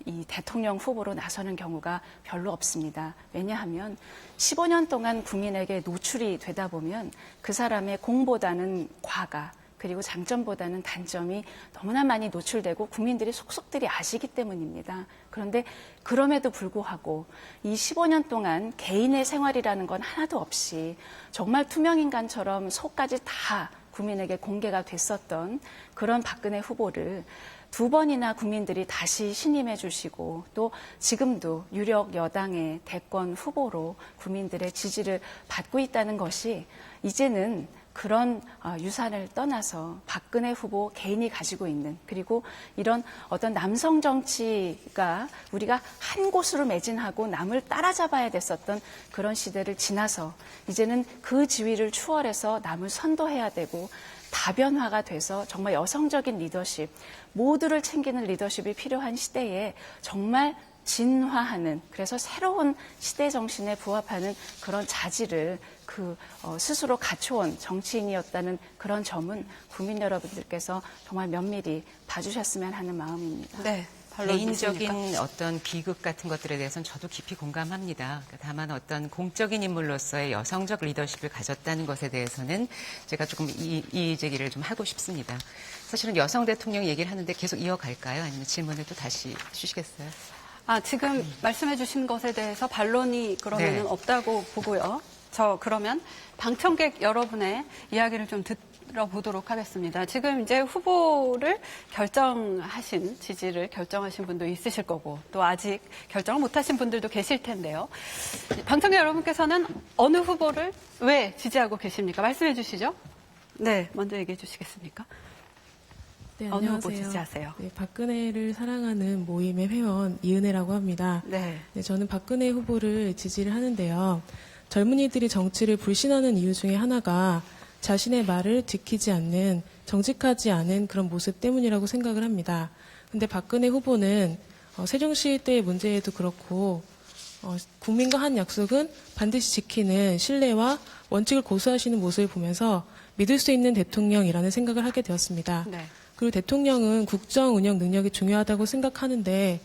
이 대통령 후보로 나서는 경우가 별로 없습니다. 왜냐하면 15년 동안 국민에게 노출이 되다 보면 그 사람의 공보다는 과가, 그리고 장점보다는 단점이 너무나 많이 노출되고 국민들이 속속들이 아시기 때문입니다. 그런데 그럼에도 불구하고 이 15년 동안 개인의 생활이라는 건 하나도 없이 정말 투명인간처럼 속까지 다 국민에게 공개가 됐었던 그런 박근혜 후보를 두 번이나 국민들이 다시 신임해 주시고, 또 지금도 유력 여당의 대권 후보로 국민들의 지지를 받고 있다는 것이 이제는 그런 유산을 떠나서 박근혜 후보 개인이 가지고 있는, 그리고 이런 어떤 남성 정치가 우리가 한 곳으로 매진하고 남을 따라잡아야 됐었던 그런 시대를 지나서 이제는 그 지위를 추월해서 남을 선도해야 되고 다변화가 돼서 정말 여성적인 리더십, 모두를 챙기는 리더십이 필요한 시대에 정말 진화하는, 그래서 새로운 시대 정신에 부합하는 그런 자질을 스스로 갖춰온 정치인이었다는 그런 점은 국민 여러분들께서 정말 면밀히 봐주셨으면 하는 마음입니다. 네. 개인적인 어떤 비극 같은 것들에 대해서는 저도 깊이 공감합니다. 다만 어떤 공적인 인물로서의 여성적 리더십을 가졌다는 것에 대해서는 제가 조금 이의 제기를 좀 하고 싶습니다. 사실은 여성 대통령 얘기를 하는데 계속 이어갈까요? 아니면 질문을 또 다시 주시겠어요? 지금 말씀해 주신 것에 대해서 반론이 그러면은 네. 없다고 보고요. 저 그러면 방청객 여러분의 이야기를 좀 들어보도록 하겠습니다. 지금 이제 후보를 지지를 결정하신 분도 있으실 거고, 또 아직 결정을 못하신 분들도 계실 텐데요. 방청객 여러분께서는 어느 후보를 왜 지지하고 계십니까? 말씀해 주시죠. 네, 먼저 얘기해 주시겠습니까? 네, 어느 안녕하세요. 후보 지지하세요? 네, 박근혜를 사랑하는 모임의 회원 이은혜라고 합니다. 네. 네, 저는 박근혜 후보를 지지를 하는데요. 젊은이들이 정치를 불신하는 이유 중에 하나가 자신의 말을 지키지 않는, 정직하지 않은 그런 모습 때문이라고 생각을 합니다. 근데 박근혜 후보는 세종시 때의 문제에도 그렇고 국민과 한 약속은 반드시 지키는 신뢰와 원칙을 고수하시는 모습을 보면서 믿을 수 있는 대통령이라는 생각을 하게 되었습니다. 네. 그리고 대통령은 국정 운영 능력이 중요하다고 생각하는데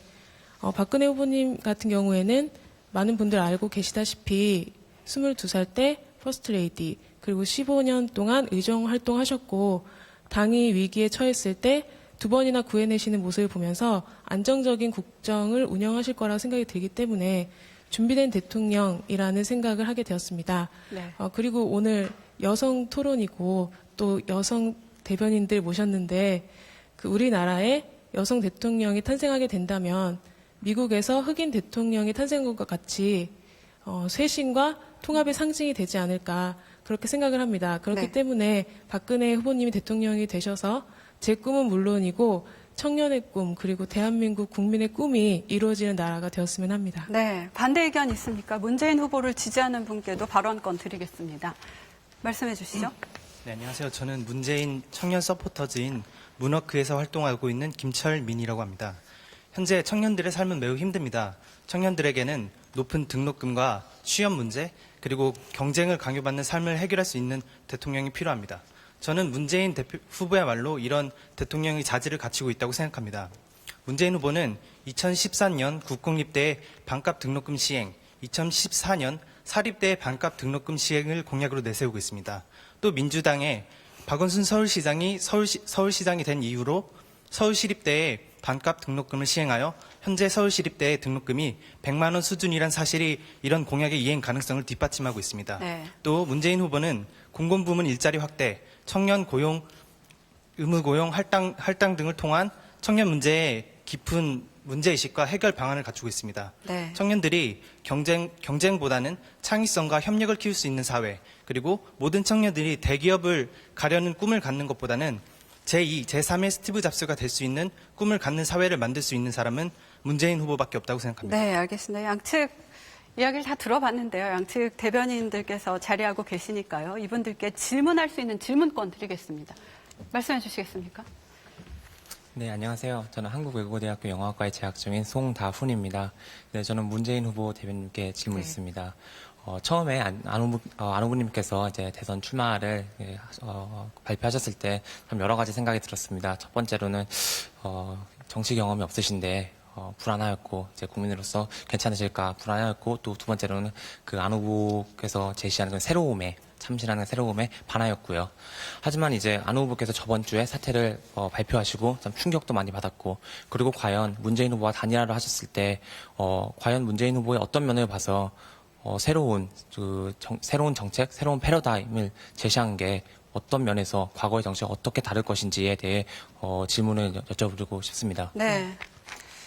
박근혜 후보님 같은 경우에는 많은 분들 알고 계시다시피 22살 때 퍼스트 레이디, 그리고 15년 동안 의정 활동하셨고 당이 위기에 처했을 때 두 번이나 구해내시는 모습을 보면서 안정적인 국정을 운영하실 거라고 생각이 들기 때문에 준비된 대통령이라는 생각을 하게 되었습니다. 네. 그리고 오늘 여성 토론이고 또 여성 대변인들 모셨는데 우리나라에 여성 대통령이 탄생하게 된다면 미국에서 흑인 대통령이 탄생한 것과 같이 쇄신과 통합의 상징이 되지 않을까 그렇게 생각을 합니다. 그렇기 네. 때문에 박근혜 후보님이 대통령이 되셔서 제 꿈은 물론이고 청년의 꿈, 그리고 대한민국 국민의 꿈이 이루어지는 나라가 되었으면 합니다. 네, 반대 의견 있습니까? 문재인 후보를 지지하는 분께도 발언권 드리겠습니다. 말씀해 주시죠. 네, 안녕하세요. 저는 문재인 청년 서포터즈인 문워크에서 활동하고 있는 김철민이라고 합니다. 현재 청년들의 삶은 매우 힘듭니다. 청년들에게는 높은 등록금과 취업 문제, 그리고 경쟁을 강요받는 삶을 해결할 수 있는 대통령이 필요합니다. 저는 문재인 후보야말로 이런 대통령의 자질을 갖추고 있다고 생각합니다. 문재인 후보는 2013년 국공립대의 반값 등록금 시행, 2014년 사립대의 반값 등록금 시행을 공약으로 내세우고 있습니다. 또 민주당의 박원순 서울시장이 서울시장이 된 이후로 서울시립대에 반값 등록금을 시행하여 현재 서울시립대의 등록금이 100만 원 수준이란 사실이 이런 공약의 이행 가능성을 뒷받침하고 있습니다. 네. 또 문재인 후보는 공공부문 일자리 확대, 청년 고용, 의무 고용 할당 등을 통한 청년 문제에 깊은 문제의식과 해결 방안을 갖추고 있습니다. 네. 청년들이 경쟁보다는 창의성과 협력을 키울 수 있는 사회, 그리고 모든 청년들이 대기업을 가려는 꿈을 갖는 것보다는 제2, 제3의 스티브 잡스가 될 수 있는 꿈을 갖는 사회를 만들 수 있는 사람은 문재인 후보밖에 없다고 생각합니다. 네, 알겠습니다. 양측 이야기를 다 들어봤는데요. 양측 대변인들께서 자리하고 계시니까요. 이분들께 질문할 수 있는 질문권 드리겠습니다. 말씀해 주시겠습니까? 네, 안녕하세요. 저는 한국외국어대학교 영어학과에 재학 중인 송다훈입니다. 네, 저는 문재인 후보 대변인께 질문 네. 있습니다. 처음에 안 후보님께서 이제 대선 출마를 발표하셨을 때 참 여러 가지 생각이 들었습니다. 첫 번째로는 정치 경험이 없으신데 불안하였고, 이제 국민으로서 괜찮으실까 불안하였고, 또 두 번째로는 그 안 후보께서 제시하는 그 새로움에, 참신하는 새로움에 반하였고요. 하지만 이제 안 후보께서 저번 주에 사퇴를 발표하시고 참 충격도 많이 받았고, 그리고 과연 문재인 후보와 단일화를 하셨을 때 과연 문재인 후보의 어떤 면을 봐서 새로운 정책, 새로운 패러다임을 제시한 게 어떤 면에서 과거의 정책이 어떻게 다를 것인지에 대해 질문을 여쭤보고 싶습니다. 네.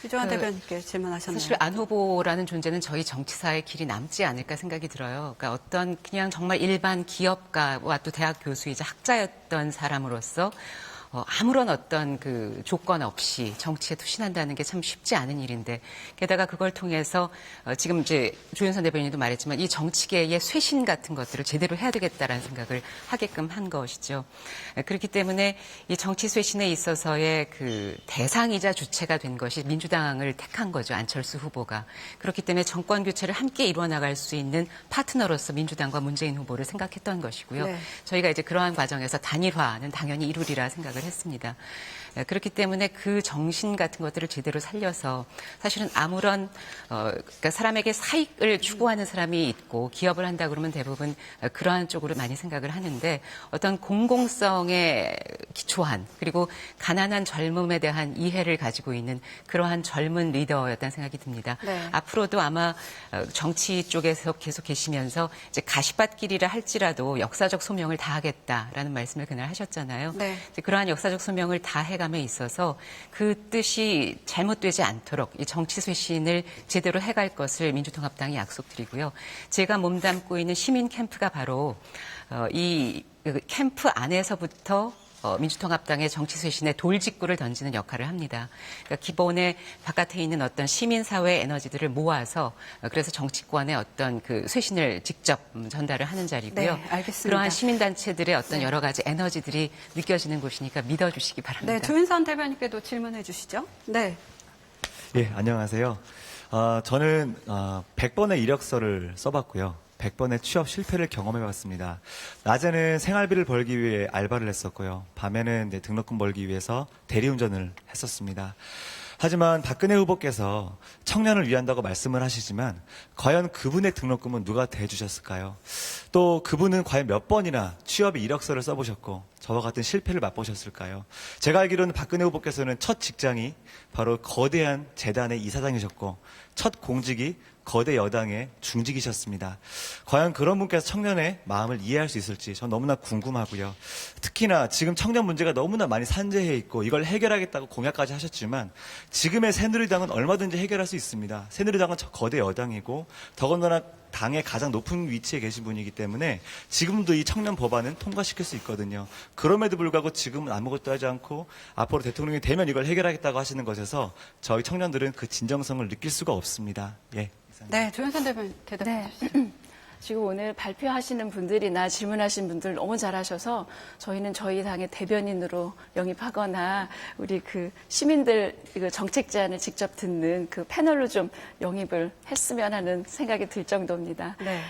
유정환 대변인께 질문하셨나요? 사실 안 후보라는 존재는 저희 정치사의 길이 남지 않을까 생각이 들어요. 그러니까 어떤 그냥 정말 일반 기업가와 또 대학 교수이자 학자였던 사람으로서 아무런 어떤 그 조건 없이 정치에 투신한다는 게 참 쉽지 않은 일인데, 게다가 그걸 통해서 지금 이제 조윤선 대변인도 말했지만 이 정치계의 쇄신 같은 것들을 제대로 해야 되겠다라는 생각을 하게끔 한 것이죠. 그렇기 때문에 이 정치 쇄신에 있어서의 그 대상이자 주체가 된 것이 민주당을 택한 거죠. 안철수 후보가. 그렇기 때문에 정권 교체를 함께 이루어 나갈 수 있는 파트너로서 민주당과 문재인 후보를 생각했던 것이고요. 네. 저희가 이제 그러한 과정에서 단일화는 당연히 이루리라 생각을 했습니다. 그렇기 때문에 그 정신 같은 것들을 제대로 살려서 사실은 아무런 그러니까 사람에게 사익을 추구하는 사람이 있고 기업을 한다 그러면 대부분 그러한 쪽으로 많이 생각을 하는데, 어떤 공공성에 기초한 그리고 가난한 젊음에 대한 이해를 가지고 있는 그러한 젊은 리더였다는 생각이 듭니다. 네. 앞으로도 아마 정치 쪽에서 계속 계시면서 이제 가시밭길이라 할지라도 역사적 소명을 다하겠다라는 말씀을 그날 하셨잖아요. 네. 이제 그러한 역사적 소명을 다해감에 있어서 그 뜻이 잘못되지 않도록 이 정치 쇄신을 제대로 해갈 것을 민주통합당이 약속드리고요. 제가 몸담고 있는 시민 캠프가 바로 이 캠프 안에서부터 민주통합당의 정치 쇄신에 돌직구를 던지는 역할을 합니다. 그러니까 기본에 바깥에 있는 어떤 시민사회 에너지들을 모아서 그래서 정치권의 어떤 그 쇄신을 직접 전달을 하는 자리고요. 네, 알겠습니다. 그러한 시민단체들의 어떤 여러 가지 에너지들이 느껴지는 곳이니까 믿어주시기 바랍니다. 네, 조윤선 대변인께도 질문해 주시죠. 네. 예, 안녕하세요. 저는 100번의 이력서를 써봤고요. 100번의 취업 실패를 경험해봤습니다. 낮에는 생활비를 벌기 위해 알바를 했었고요. 밤에는 이제 등록금 벌기 위해서 대리운전을 했었습니다. 하지만 박근혜 후보께서 청년을 위한다고 말씀을 하시지만 과연 그분의 등록금은 누가 대주셨을까요? 또 그분은 과연 몇 번이나 취업의 이력서를 써보셨고 저와 같은 실패를 맛보셨을까요? 제가 알기로는 박근혜 후보께서는 첫 직장이 바로 거대한 재단의 이사장이셨고 첫 공직이 거대 여당의 중직이셨습니다. 과연 그런 분께서 청년의 마음을 이해할 수 있을지 전 너무나 궁금하고요. 특히나 지금 청년 문제가 너무나 많이 산재해 있고 이걸 해결하겠다고 공약까지 하셨지만 지금의 새누리당은 얼마든지 해결할 수 있습니다. 새누리당은 거대 여당이고 더군다나 당의 가장 높은 위치에 계신 분이기 때문에 지금도 이 청년 법안은 통과시킬 수 있거든요. 그럼에도 불구하고 지금은 아무것도 하지 않고 앞으로 대통령이 되면 이걸 해결하겠다고 하시는 것에서 저희 청년들은 그 진정성을 느낄 수가 없습니다. 예. 네, 조윤선 대변인 대답해 주시죠. 지금 오늘 발표하시는 분들이나 질문하신 분들 너무 잘하셔서 저희는 저희 당의 대변인으로 영입하거나 우리 그 시민들 그 정책 제안을 직접 듣는 그 패널로 좀 영입을 했으면 하는 생각이 들 정도입니다. 네.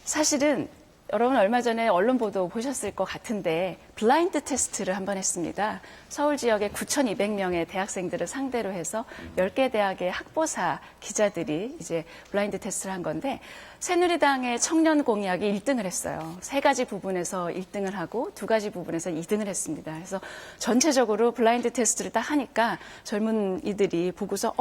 사실은 여러분 얼마 전에 언론 보도 보셨을 것 같은데 블라인드 테스트를 한번 했습니다. 서울 지역의 9,200명의 대학생들을 상대로 해서 10개 대학의 학보사 기자들이 이제 블라인드 테스트를 한 건데 새누리당의 청년 공약이 1등을 했어요. 3가지 부분에서 1등을 하고 2가지 부분에서 2등을 했습니다. 그래서 전체적으로 블라인드 테스트를 딱 하니까 젊은 이들이 보고서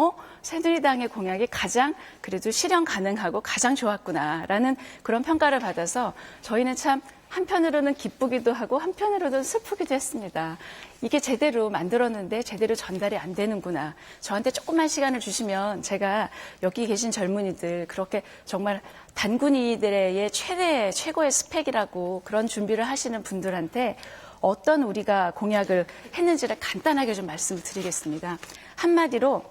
새누리당의 공약이 가장 그래도 실현 가능하고 가장 좋았구나라는 그런 평가를 받아서 저희는 참 한편으로는 기쁘기도 하고 한편으로는 슬프기도 했습니다. 이게 제대로 만들었는데 제대로 전달이 안 되는구나. 저한테 조금만 시간을 주시면 제가 여기 계신 젊은이들 그렇게 정말 단군이들의 최고의 스펙이라고 그런 준비를 하시는 분들한테 어떤 우리가 공약을 했는지를 간단하게 좀 말씀을 드리겠습니다. 한마디로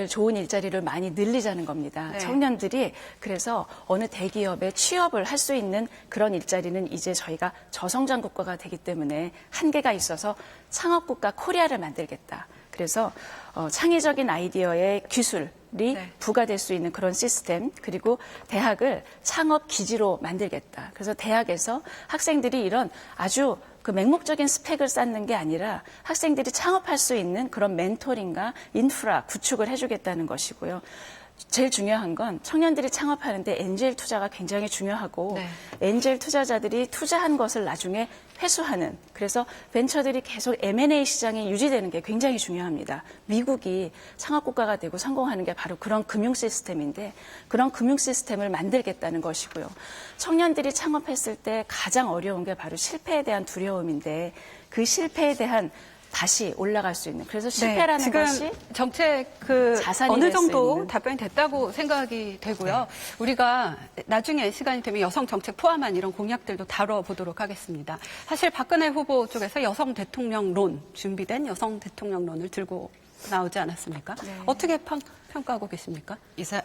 좋은 일자리를 많이 늘리자는 겁니다. 네. 청년들이 그래서 어느 대기업에 취업을 할 수 있는 그런 일자리는 이제 저희가 저성장 국가가 되기 때문에 한계가 있어서 창업국가 코리아를 만들겠다. 그래서 창의적인 아이디어의 기술이 부과될 수 있는 그런 시스템, 그리고 대학을 창업 기지로 만들겠다. 그래서 대학에서 학생들이 이런 아주 그 맹목적인 스펙을 쌓는 게 아니라 학생들이 창업할 수 있는 그런 멘토링과 인프라 구축을 해주겠다는 것이고요. 제일 중요한 건 청년들이 창업하는데 엔젤 투자가 굉장히 중요하고 네. 엔젤 투자자들이 투자한 것을 나중에 회수하는, 그래서 벤처들이 계속 M&A 시장이 유지되는 게 굉장히 중요합니다. 미국이 창업국가가 되고 성공하는 게 바로 그런 금융 시스템인데 그런 금융 시스템을 만들겠다는 것이고요. 청년들이 창업했을 때 가장 어려운 게 바로 실패에 대한 두려움인데 그 실패에 대한 다시 올라갈 수 있는, 그래서 실패라는 지금 것이 정책 자산이 어느 될 수 정도 있는. 답변이 됐다고 생각이 되고요. 우리가 나중에 시간이 되면 여성 정책 포함한 이런 공약들도 다뤄보도록 하겠습니다. 사실 박근혜 후보 쪽에서 여성 대통령론, 준비된 여성 대통령론을 들고 나오지 않았습니까? 네. 어떻게 평가하고 계십니까?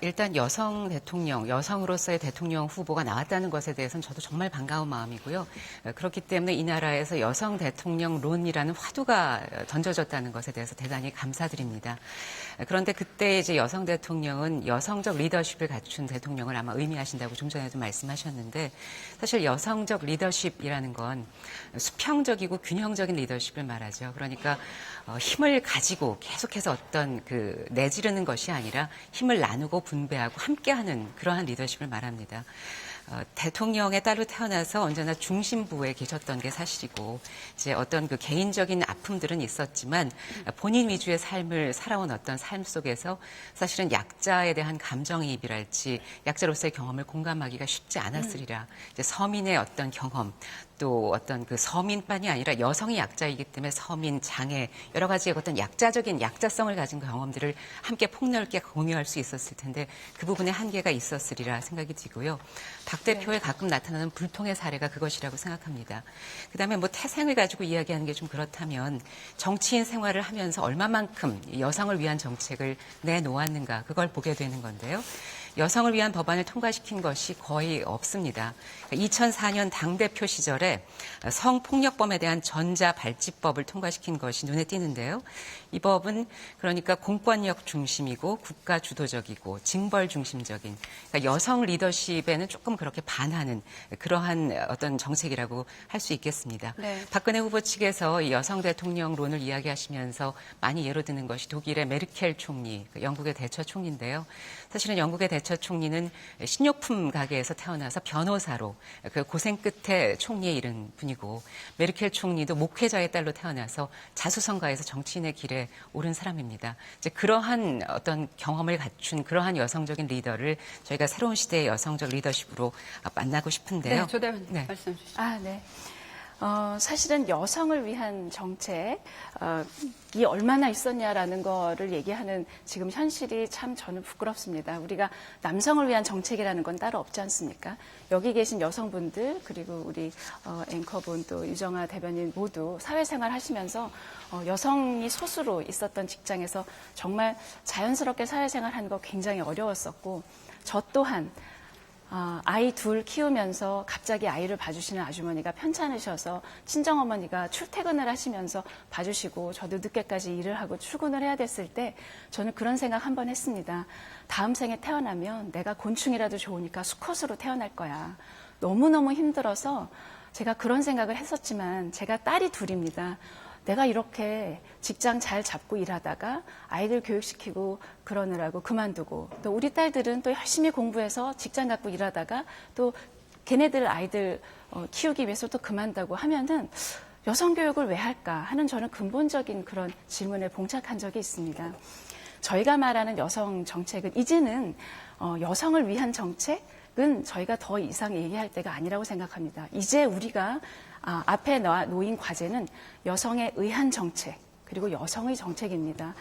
일단 여성 대통령, 여성으로서의 대통령 후보가 나왔다는 것에 대해서는 저도 정말 반가운 마음이고요. 그렇기 때문에 이 나라에서 여성 대통령론이라는 화두가 던져졌다는 것에 대해서 대단히 감사드립니다. 그런데 그때 이제 여성 대통령은 여성적 리더십을 갖춘 대통령을 아마 의미하신다고 좀 전에도 말씀하셨는데, 사실 여성적 리더십이라는 건 수평적이고 균형적인 리더십을 말하죠. 그러니까 힘을 가지고 계속해서 어떤 내지르는 것이 아니라 힘을 나누고 분배하고 함께하는 그러한 리더십을 말합니다. 대통령의 딸로 태어나서 언제나 중심부에 계셨던 게 사실이고, 이제 어떤 개인적인 아픔들은 있었지만 본인 위주의 삶을 살아온 어떤 삶 속에서 사실은 약자에 대한 감정이입이랄지 약자로서의 경험을 공감하기가 쉽지 않았으리라. 이제 서민의 어떤 경험, 또 어떤 서민뿐이 아니라 여성이 약자이기 때문에 서민, 장애, 여러 가지의 어떤 약자성을 가진 경험들을 함께 폭넓게 공유할 수 있었을 텐데 그 부분에 한계가 있었으리라 생각이 들고요. 박 대표의 가끔 나타나는 불통의 사례가 그것이라고 생각합니다. 그다음에 태생을 가지고 이야기하는 게 좀 그렇다면 정치인 생활을 하면서 얼마만큼 여성을 위한 정책을 내놓았는가, 그걸 보게 되는 건데요. 여성을 위한 법안을 통과시킨 것이 거의 없습니다. 2004년 당대표 시절에 성폭력범에 대한 전자발찌법을 통과시킨 것이 눈에 띄는데요. 이 법은 그러니까 공권력 중심이고 국가 주도적이고 징벌 중심적인, 그러니까 여성 리더십에는 조금 그렇게 반하는 그러한 어떤 정책이라고 할 수 있겠습니다. 네. 박근혜 후보 측에서 이 여성 대통령론을 이야기하시면서 많이 예로 드는 것이 독일의 메르켈 총리, 영국의 대처 총리인데요. 사실은 영국의 대처 총리는 식료품 가게에서 태어나서 변호사로 그 고생 끝에 총리에 이른 분이고, 메르켈 총리도 목회자의 딸로 태어나서 자수성가에서 정치인의 길에 오른 사람입니다. 이제 그러한 어떤 경험을 갖춘 그러한 여성적인 리더를 저희가 새로운 시대의 여성적 리더십으로 만나고 싶은데요. 네, 조 대변인 네. 말씀 주시죠. 네. 사실은 여성을 위한 정책이 얼마나 있었냐라는 거를 얘기하는 지금 현실이 참 저는 부끄럽습니다. 우리가 남성을 위한 정책이라는 건 따로 없지 않습니까? 여기 계신 여성분들, 그리고 우리 앵커분, 또 유정아 대변인 모두 사회생활 하시면서 여성이 소수로 있었던 직장에서 정말 자연스럽게 사회생활 하는 거 굉장히 어려웠었고, 저 또한 아이 둘 키우면서 갑자기 아이를 봐주시는 아주머니가 편찮으셔서 친정어머니가 출퇴근을 하시면서 봐주시고 저도 늦게까지 일을 하고 출근을 해야 됐을 때 저는 그런 생각 한번 했습니다. 다음 생에 태어나면 내가 곤충이라도 좋으니까 수컷으로 태어날 거야. 너무너무 힘들어서 제가 그런 생각을 했었지만 제가 딸이 둘입니다. 내가 이렇게 직장 잘 잡고 일하다가 아이들 교육시키고 그러느라고 그만두고, 또 우리 딸들은 또 열심히 공부해서 직장 갖고 일하다가 또 걔네들 아이들 키우기 위해서 또 그만두고 하면은 여성 교육을 왜 할까 하는 저는 근본적인 그런 질문에 봉착한 적이 있습니다. 저희가 말하는 여성 정책은 이제는 여성을 위한 정책, 저희가 더 이상 얘기할 때가 아니라고 생각합니다. 이제 우리가 앞에 놓인 과제는 여성에 의한 정책, 그리고 여성의 정책입니다.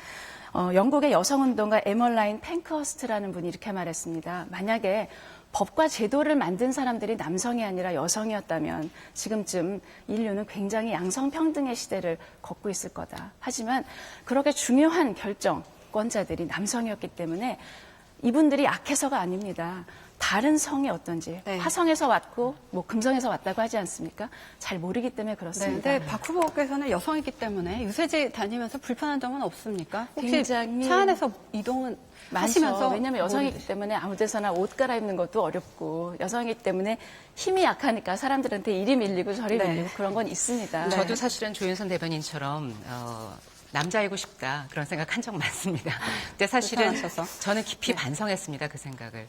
영국의 여성운동가 에멀라인 팽크허스트라는 분이 이렇게 말했습니다. 만약에 법과 제도를 만든 사람들이 남성이 아니라 여성이었다면 지금쯤 인류는 굉장히 양성평등의 시대를 걷고 있을 거다. 하지만 그렇게 중요한 결정권자들이 남성이었기 때문에 이분들이 약해서가 아닙니다. 다른 성이 어떤지, 네. 화성에서 왔고 뭐 금성에서 왔다고 하지 않습니까? 잘 모르기 때문에 그렇습니다. 네, 박 후보께서는 여성이기 때문에 유세지 다니면서 불편한 점은 없습니까? 혹시 굉장히 차 안에서 이동은 하시면서 많죠. 왜냐하면 여성이기 때문에 아무 데서나 옷 갈아입는 것도 어렵고 여성이기 때문에 힘이 약하니까 사람들한테 이리 밀리고 저리 네. 밀리고 그런 건 있습니다. 저도 사실은 조윤선 대변인처럼 남자이고 싶다 그런 생각 한 적 많습니다. 근데 사실은 불편하셔서. 저는 깊이 반성했습니다. 그 생각을.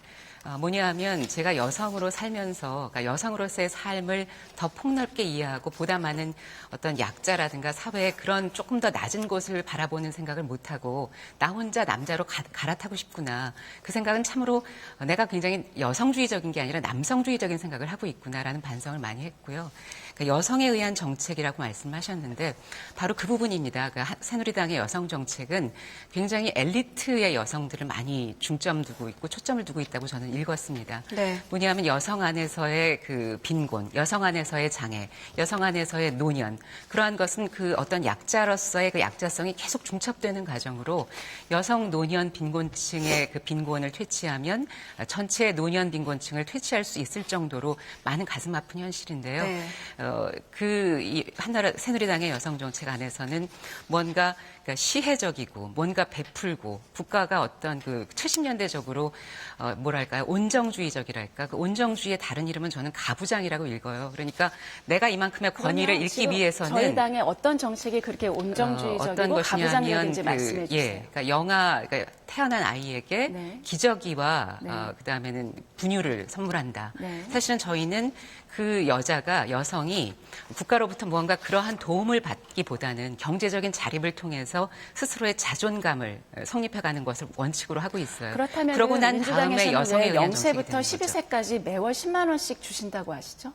뭐냐 하면 제가 여성으로 살면서 그러니까 여성으로서의 삶을 더 폭넓게 이해하고 보다 많은 어떤 약자라든가 사회의 그런 조금 더 낮은 곳을 바라보는 생각을 못하고 나 혼자 남자로 갈아타고 싶구나. 그 생각은 참으로 내가 굉장히 여성주의적인 게 아니라 남성주의적인 생각을 하고 있구나라는 반성을 많이 했고요. 그러니까 여성에 의한 정책이라고 말씀하셨는데 바로 그 부분입니다. 그 새누리당의 여성 정책은 굉장히 엘리트의 여성들을 많이 중점 두고 있고 초점을 두고 있다고 저는 읽었습니다. 네. 뭐냐면 여성 안에서의 그 빈곤, 여성 안에서의 장애, 여성 안에서의 노년 그러한 것은 그 어떤 약자로서의 그 약자성이 계속 중첩되는 과정으로 여성 노년 빈곤층의 그 빈곤을 퇴치하면 전체 노년 빈곤층을 퇴치할 수 있을 정도로 많은 가슴 아픈 현실인데요. 네. 이 한나라 새누리당의 여성 정책 안에서는 뭔가 그러니까 시혜적이고 뭔가 베풀고 국가가 어떤 그 70년대적으로 뭐랄까요 온정주의적이랄까 그 온정주의의 다른 이름은 저는 가부장이라고 읽어요. 그러니까 내가 이만큼의 권위를 잃기 위해서는 저희 당의 어떤 정책이 그렇게 온정주의적이고 가부장적인지 말씀해 주세요. 그러니까 그러니까 태어난 아이에게 네. 기저귀와 네. 그다음에는 분유를 선물한다. 네. 사실은 저희는 그 여성이 국가로부터 무언가 그러한 도움을 받기보다는 경제적인 자립을 통해서 스스로의 자존감을 성립해가는 것을 원칙으로 하고 있어요. 그렇다면 그러고 난 다음에 여성에 의한 정책이 0세부터 되는 거죠. 12세까지 매월 10만 원씩 주신다고 하시죠?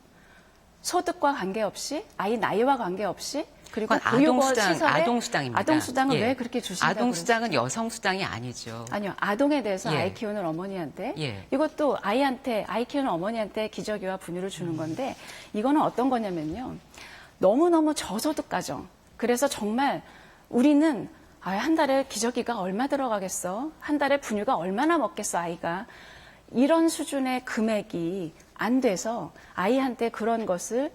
소득과 관계없이, 아이 나이와 관계없이, 그리고 그건 보육원 시설에 아동수당입니다. 아동수당을 예. 왜 그렇게 주신다고 아동수당은 그러시죠? 여성수당이 아니죠. 아니요. 아동에 대해서 예. 아이 키우는 어머니한테 예. 이것도 아이 키우는 어머니한테 기저귀와 분유를 주는 건데 이거는 어떤 거냐면요. 너무너무 저소득 가정. 그래서 정말 우리는 한 달에 기저귀가 얼마 들어가겠어? 한 달에 분유가 얼마나 먹겠어, 아이가? 이런 수준의 금액이 안 돼서 아이한테 그런 것을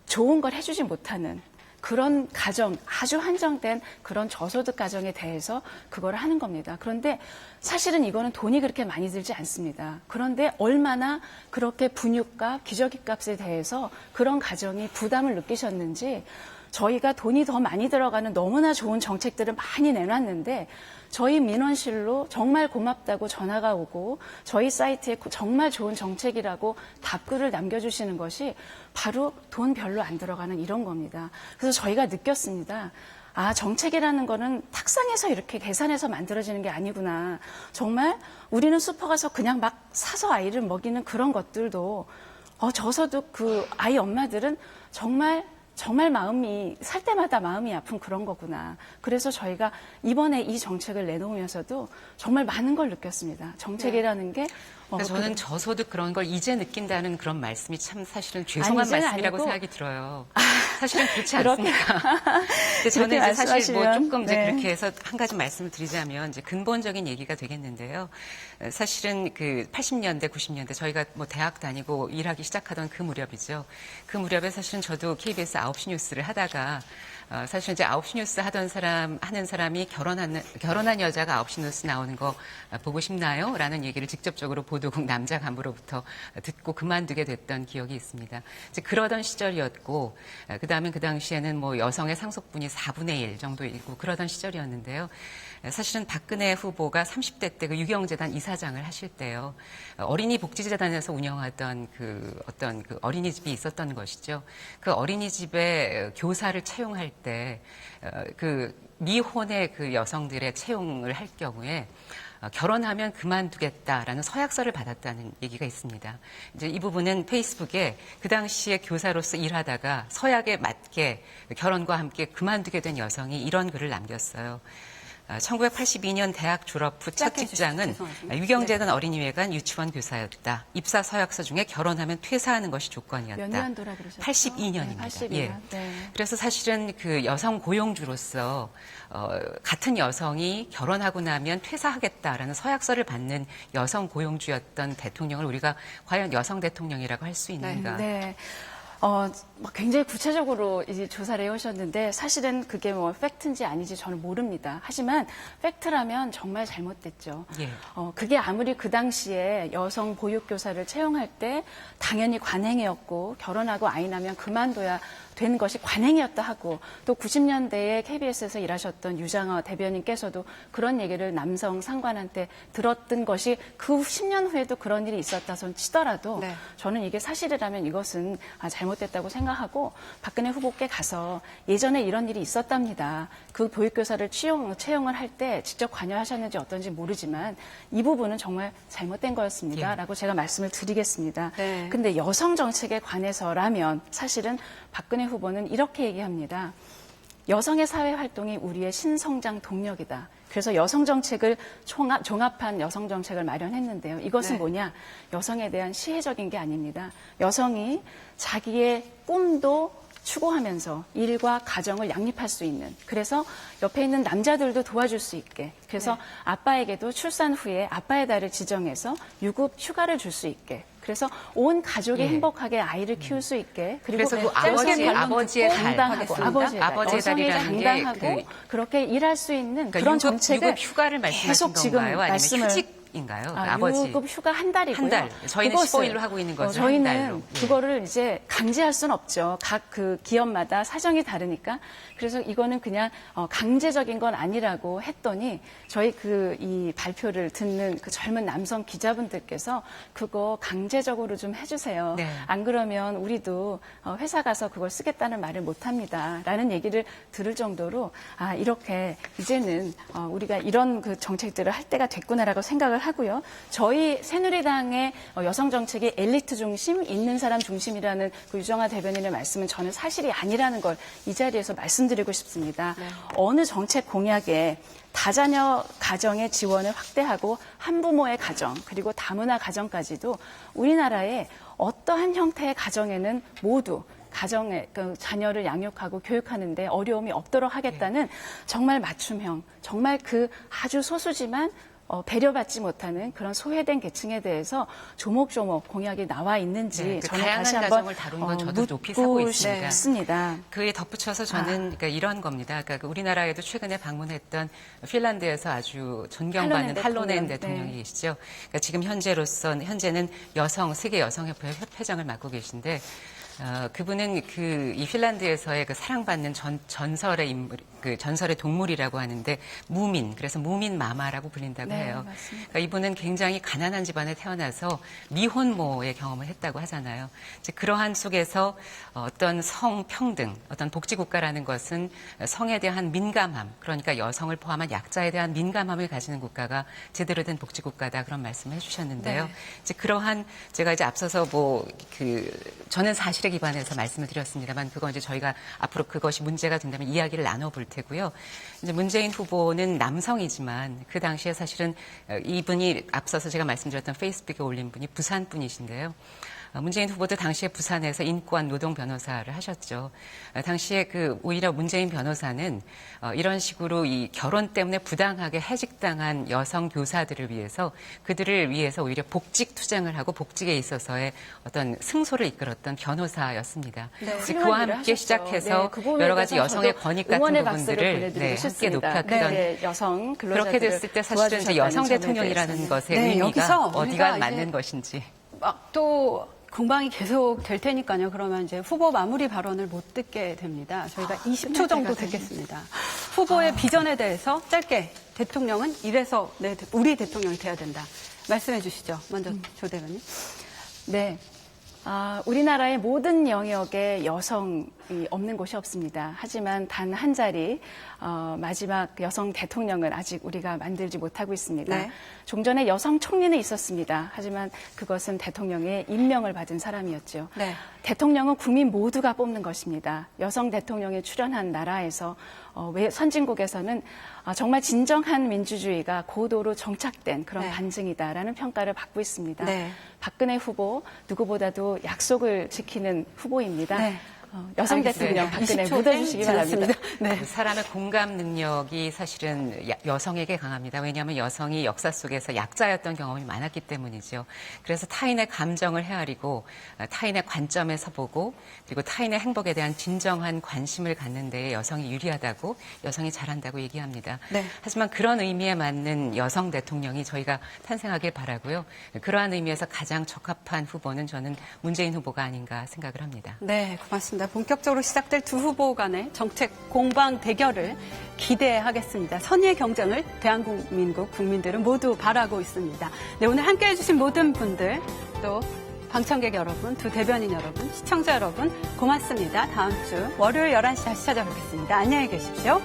좋은 걸 해주지 못하는 그런 가정, 아주 한정된 그런 저소득 가정에 대해서 그걸 하는 겁니다. 그런데 사실은 이거는 돈이 그렇게 많이 들지 않습니다. 그런데 얼마나 그렇게 분유값, 기저귀값에 대해서 그런 가정이 부담을 느끼셨는지 저희가 돈이 더 많이 들어가는 너무나 좋은 정책들을 많이 내놨는데 저희 민원실로 정말 고맙다고 전화가 오고 저희 사이트에 정말 좋은 정책이라고 답글을 남겨주시는 것이 바로 돈 별로 안 들어가는 이런 겁니다. 그래서 저희가 느꼈습니다. 정책이라는 거는 탁상에서 이렇게 계산해서 만들어지는 게 아니구나. 정말 우리는 슈퍼 가서 그냥 막 사서 아이를 먹이는 그런 것들도 저소득 그 아이 엄마들은 정말 살 때마다 마음이 아픈 그런 거구나. 그래서 저희가 이번에 이 정책을 내놓으면서도 정말 많은 걸 느꼈습니다. 정책이라는 게 그러니까 저는 저소득 그런 걸 이제 느낀다는 그런 말씀이 참 사실은 죄송한 이제는 말씀이라고 아니고, 생각이 들어요. 사실은 그렇지 그렇게 않습니까? 근데 저는 이제 사실 뭐 말씀하시면, 조금 이제 네. 그렇게 해서 한 가지 말씀을 드리자면 이제 근본적인 얘기가 되겠는데요. 사실은 그 80년대, 90년대 저희가 뭐 대학 다니고 일하기 시작하던 그 무렵이죠. 그 무렵에 사실은 저도 KBS 9시 뉴스를 하다가 사실 이제 9시 뉴스 하는 사람이 결혼한 여자가 9시 뉴스 나오는 거 보고 싶나요? 라는 얘기를 직접적으로 보도국 남자 간부로부터 듣고 그만두게 됐던 기억이 있습니다. 이제 그러던 시절이었고, 그다음에 그 당시에는 뭐 여성의 상속분이 4분의 1 정도 있고 그러던 시절이었는데요. 사실은 박근혜 후보가 30대 때 그 유경재단 이사장을 하실 때요. 어린이 복지재단에서 운영하던 그 어떤 그 어린이집이 있었던 것이죠. 그 어린이집에 교사를 채용할 때 그 미혼의 그 여성들의 채용을 할 경우에 결혼하면 그만두겠다라는 서약서를 받았다는 얘기가 있습니다. 이제 이 부분은 페이스북에 그 당시에 교사로서 일하다가 서약에 맞게 결혼과 함께 그만두게 된 여성이 이런 글을 남겼어요. 1982년 대학 졸업 후 첫 직장은 유경재단 어린이회관 유치원 교사였다. 입사 서약서 중에 결혼하면 퇴사하는 것이 조건이었다. 몇 년도라 그러셨죠? 82년입니다. 네, 82년. 예. 네. 그래서 사실은 그 여성 고용주로서 같은 여성이 결혼하고 나면 퇴사하겠다라는 서약서를 받는 여성 고용주였던 대통령을 우리가 과연 여성 대통령이라고 할 수 있는가? 네. 굉장히 구체적으로 이제 조사를 해오셨는데 사실은 그게 뭐 팩트인지 아닌지 저는 모릅니다. 하지만 팩트라면 정말 잘못됐죠. 예. 그게 아무리 그 당시에 여성 보육교사를 채용할 때 당연히 관행이었고 결혼하고 아이 나면 그만둬야 된 것이 관행이었다 하고 또 90년대에 KBS에서 일하셨던 유장어 대변인께서도 그런 얘기를 남성 상관한테 들었던 것이 그 10년 후에도 그런 일이 있었다 손 치더라도 네. 저는 이게 사실이라면 이것은 잘못됐다고 생각하고 박근혜 후보께 가서 예전에 이런 일이 있었답니다. 그 보육교사를 채용을 할 때 직접 관여하셨는지 어떤지 모르지만 이 부분은 정말 잘못된 거였습니다. 라고 제가 말씀을 드리겠습니다. 네. 근데 여성 정책에 관해서라면 사실은 박근혜 후보는 이렇게 얘기합니다. 여성의 사회 활동이 우리의 신성장 동력이다. 그래서 여성 정책을 종합한 여성 정책을 마련했는데요. 이것은 네. 뭐냐? 여성에 대한 시혜적인 게 아닙니다. 여성이 자기의 꿈도 추구하면서 일과 가정을 양립할 수 있는, 그래서 옆에 있는 남자들도 도와줄 수 있게, 그래서 네. 아빠에게도 출산 후에 아빠의 달을 지정해서 유급 휴가를 줄 수 있게, 그래서 온 가족이 예. 행복하게 아이를 키울 수 있게, 그리고 그래서 그 아버지의 달, 당당하고 아버지의 아버지의 여성이 달이라는 게 당당하고 그렇게 일할 수 있는 그러니까 그런 정책을 유급 휴가를 말씀하신 계속 지금 건가요? 아니면 말씀을 휴직인가요? 아버지. 유급 휴가 한 달이고요. 한 달. 저희는 그것을, 15일로 하고 있는 것을 저희는 한 달로. 예. 그거를 이제 강제할 수는 없죠. 각 그 기업마다 사정이 다르니까. 그래서 이거는 그냥 강제적인 건 아니라고 했더니 저희 이 발표를 듣는 그 젊은 남성 기자분들께서 그거 강제적으로 좀 해주세요. 네. 안 그러면 우리도 회사 가서 그걸 쓰겠다는 말을 못 합니다. 라는 얘기를 들을 정도로 이렇게 이제는 우리가 이런 그 정책들을 할 때가 됐구나라고 생각을 하고요. 저희 새누리당의 여성 정책이 엘리트 중심, 있는 사람 중심이라는 그 유정아 대변인의 말씀은 저는 사실이 아니라는 걸 이 자리에서 말씀드리고 싶습니다. 네. 어느 정책 공약에 다자녀 가정의 지원을 확대하고 한부모의 가정 그리고 다문화 가정까지도 우리나라의 어떠한 형태의 가정에는 모두 가정의 그 자녀를 양육하고 교육하는데 어려움이 없도록 하겠다는 정말 맞춤형, 정말 그 아주 소수지만 배려받지 못하는 그런 소외된 계층에 대해서 조목조목 공약이 나와 있는지 네, 그 저는 다양한 다시 한번 가정을 다룬 건 저도 높이 사고 있습니다. 싶습니다. 그에 덧붙여서 저는 그러니까 이런 겁니다. 그러니까 우리나라에도 최근에 방문했던 핀란드에서 아주 존경받는 할로넨 대통령이 네. 계시죠. 그러니까 지금 현재는 세계 여성협회 협회장을 맡고 계신데 그분은 이 핀란드에서의 그 사랑받는 전설의 인물, 그 전설의 동물이라고 하는데 그래서 무민 마마라고 불린다고 네, 해요. 맞습니다. 그러니까 이분은 굉장히 가난한 집안에 태어나서 미혼모의 경험을 했다고 하잖아요. 이제 그러한 속에서 어떤 성평등, 어떤 복지국가라는 것은 성에 대한 민감함, 그러니까 여성을 포함한 약자에 대한 민감함을 가지는 국가가 제대로 된 복지국가다 그런 말씀을 해주셨는데요. 네. 이제 제가 이제 앞서서 저는 사실에 기반해서 말씀을 드렸습니다만 그건 이제 저희가 앞으로 그것이 문제가 된다면 이야기를 나눠볼 테고요. 이제 문재인 후보는 남성이지만 그 당시에 사실은 이분이 앞서서 제가 말씀드렸던 페이스북에 올린 분이 부산 분이신데요. 문재인 후보도 당시에 부산에서 인권 노동 변호사를 하셨죠. 당시에 오히려 문재인 변호사는 이런 식으로 이 결혼 때문에 부당하게 해직당한 여성 교사들을 위해서 그들을 위해서 오히려 복직 투쟁을 하고 복직에 있어서의 어떤 승소를 이끌었던 변호사였습니다. 네, 그와 함께 시작해서 여러 가지 여성의 권익 같은 부분들을 함께 높였던 여성 그렇게 됐을 때 사실은 이제 여성 대통령이라는 것의 의미가 여기서 어디가 우리가 맞는 것인지. 또 공방이 계속 될 테니까요. 그러면 이제 후보 마무리 발언을 못 듣게 됩니다. 저희가 20초 정도 듣겠습니다. 후보의 비전에 대해서 짧게 대통령은 이래서 우리 대통령이 돼야 된다. 말씀해 주시죠. 먼저 조 대변인. 네. 우리나라의 모든 영역의 여성 없는 곳이 없습니다. 하지만 단 한 자리 마지막 여성 대통령은 아직 우리가 만들지 못하고 있습니다. 네. 종전에 여성 총리는 있었습니다. 하지만 그것은 대통령의 임명을 받은 사람이었죠. 네. 대통령은 국민 모두가 뽑는 것입니다. 여성 대통령이 출연한 나라에서 선진국에서는 정말 진정한 민주주의가 고도로 정착된 그런 네. 반증이다라는 평가를 받고 있습니다. 네. 박근혜 후보 누구보다도 약속을 지키는 후보입니다. 네. 여성 알겠습니다. 대통령 박근혜 20초 묻어주시기 바랍니다. 네. 그 사람의 공감 능력이 사실은 여성에게 강합니다. 왜냐하면 여성이 역사 속에서 약자였던 경험이 많았기 때문이죠. 그래서 타인의 감정을 헤아리고 타인의 관점에 서보고 그리고 타인의 행복에 대한 진정한 관심을 갖는 데에 여성이 유리하다고 여성이 잘한다고 얘기합니다. 네. 하지만 그런 의미에 맞는 여성 대통령이 저희가 탄생하길 바라고요. 그러한 의미에서 가장 적합한 후보는 저는 문재인 후보가 아닌가 생각을 합니다. 네, 고맙습니다. 본격적으로 시작될 두 후보 간의 정책 공방 대결을 기대하겠습니다. 선의의 경쟁을 대한민국 국민들은 모두 바라고 있습니다. 네, 오늘 함께해 주신 모든 분들, 또 방청객 여러분, 두 대변인 여러분, 시청자 여러분 고맙습니다. 다음 주 월요일 11시 다시 찾아뵙겠습니다. 안녕히 계십시오.